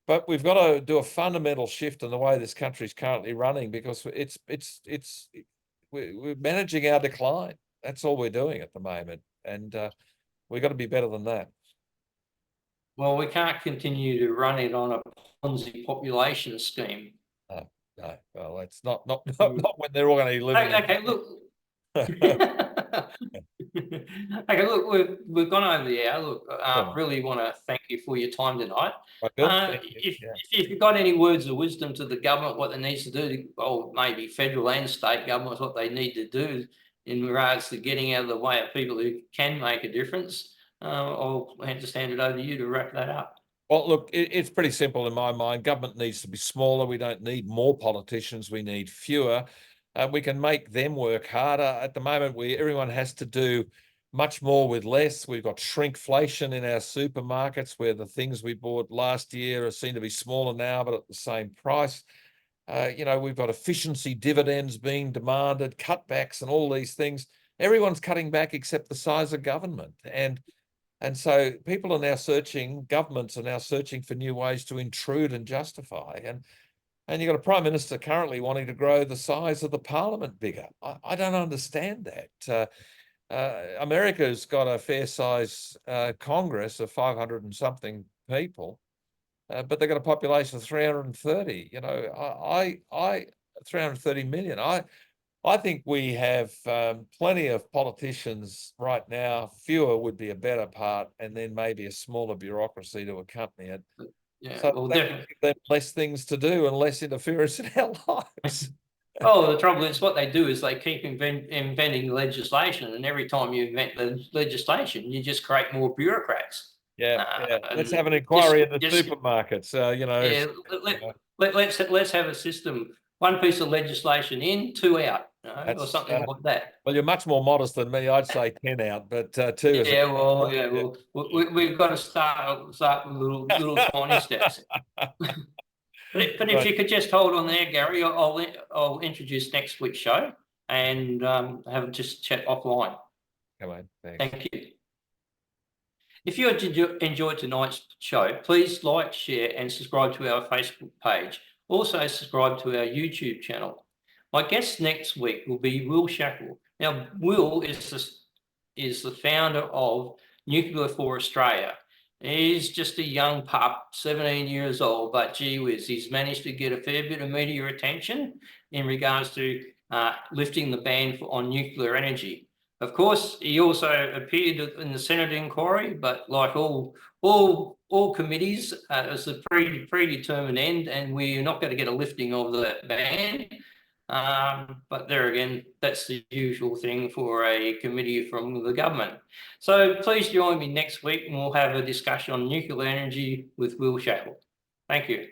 But we've got to do a fundamental shift in the way this country is currently running, because we're managing our decline. That's all we're doing at the moment, and we've got to be better than that. Well, we can't continue to run it on a Ponzi population scheme. No. Well, it's not when they're all going to be living. Okay, look. Okay, look, we've gone over the hour. Look, I really want to thank you for your time tonight. If you've got any words of wisdom to the government, what they need to do, or maybe federal and state governments, what they need to do in regards to getting out of the way of people who can make a difference, I'll just hand it over to you to wrap that up. Well, look, it's pretty simple in my mind. Government needs to be smaller. We don't need more politicians. We need fewer. We can make them work harder. At the moment, everyone has to do much more with less. We've got shrinkflation in our supermarkets, where the things we bought last year seem to be smaller now, but at the same price. We've got efficiency dividends being demanded, cutbacks and all these things. Everyone's cutting back except the size of government. And so people are now governments are now searching for new ways to intrude and justify. And you've got a prime minister currently wanting to grow the size of the parliament bigger. I don't understand that. America's got a fair size Congress of 500 and something people, but they've got a population of 330. 330 million. I think we have plenty of politicians right now. Fewer would be a better part, and then maybe a smaller bureaucracy to accompany it. Yeah, so well, definitely less things to do and less interference in our lives. Oh, the trouble is what they do is they keep inventing legislation, and every time you invent the legislation, you just create more bureaucrats. Yeah. Let's have an inquiry in the supermarkets. Let's have a system. One piece of legislation in, 2 out, or something like that. Well, you're much more modest than me. I'd say 10 out, but 2 is. Yeah, well, we've got to start with little tiny steps. But if you could just hold on there, Gary, I'll introduce next week's show and have just chat offline. Come on, thanks. Thank you. If you enjoyed tonight's show, please like, share, and subscribe to our Facebook page. Also, subscribe to our YouTube channel. My guest next week will be Will Shackle. Now, Will is the founder of Nuclear for Australia. He's just a young pup, 17 years old, but gee whiz, he's managed to get a fair bit of media attention in regards to lifting the ban on nuclear energy. Of course, he also appeared in the Senate inquiry, but like all committees, it's a predetermined end, and we're not going to get a lifting of the ban. But there again, that's the usual thing for a committee from the government. So please join me next week and we'll have a discussion on nuclear energy with Will Shackle. Thank you.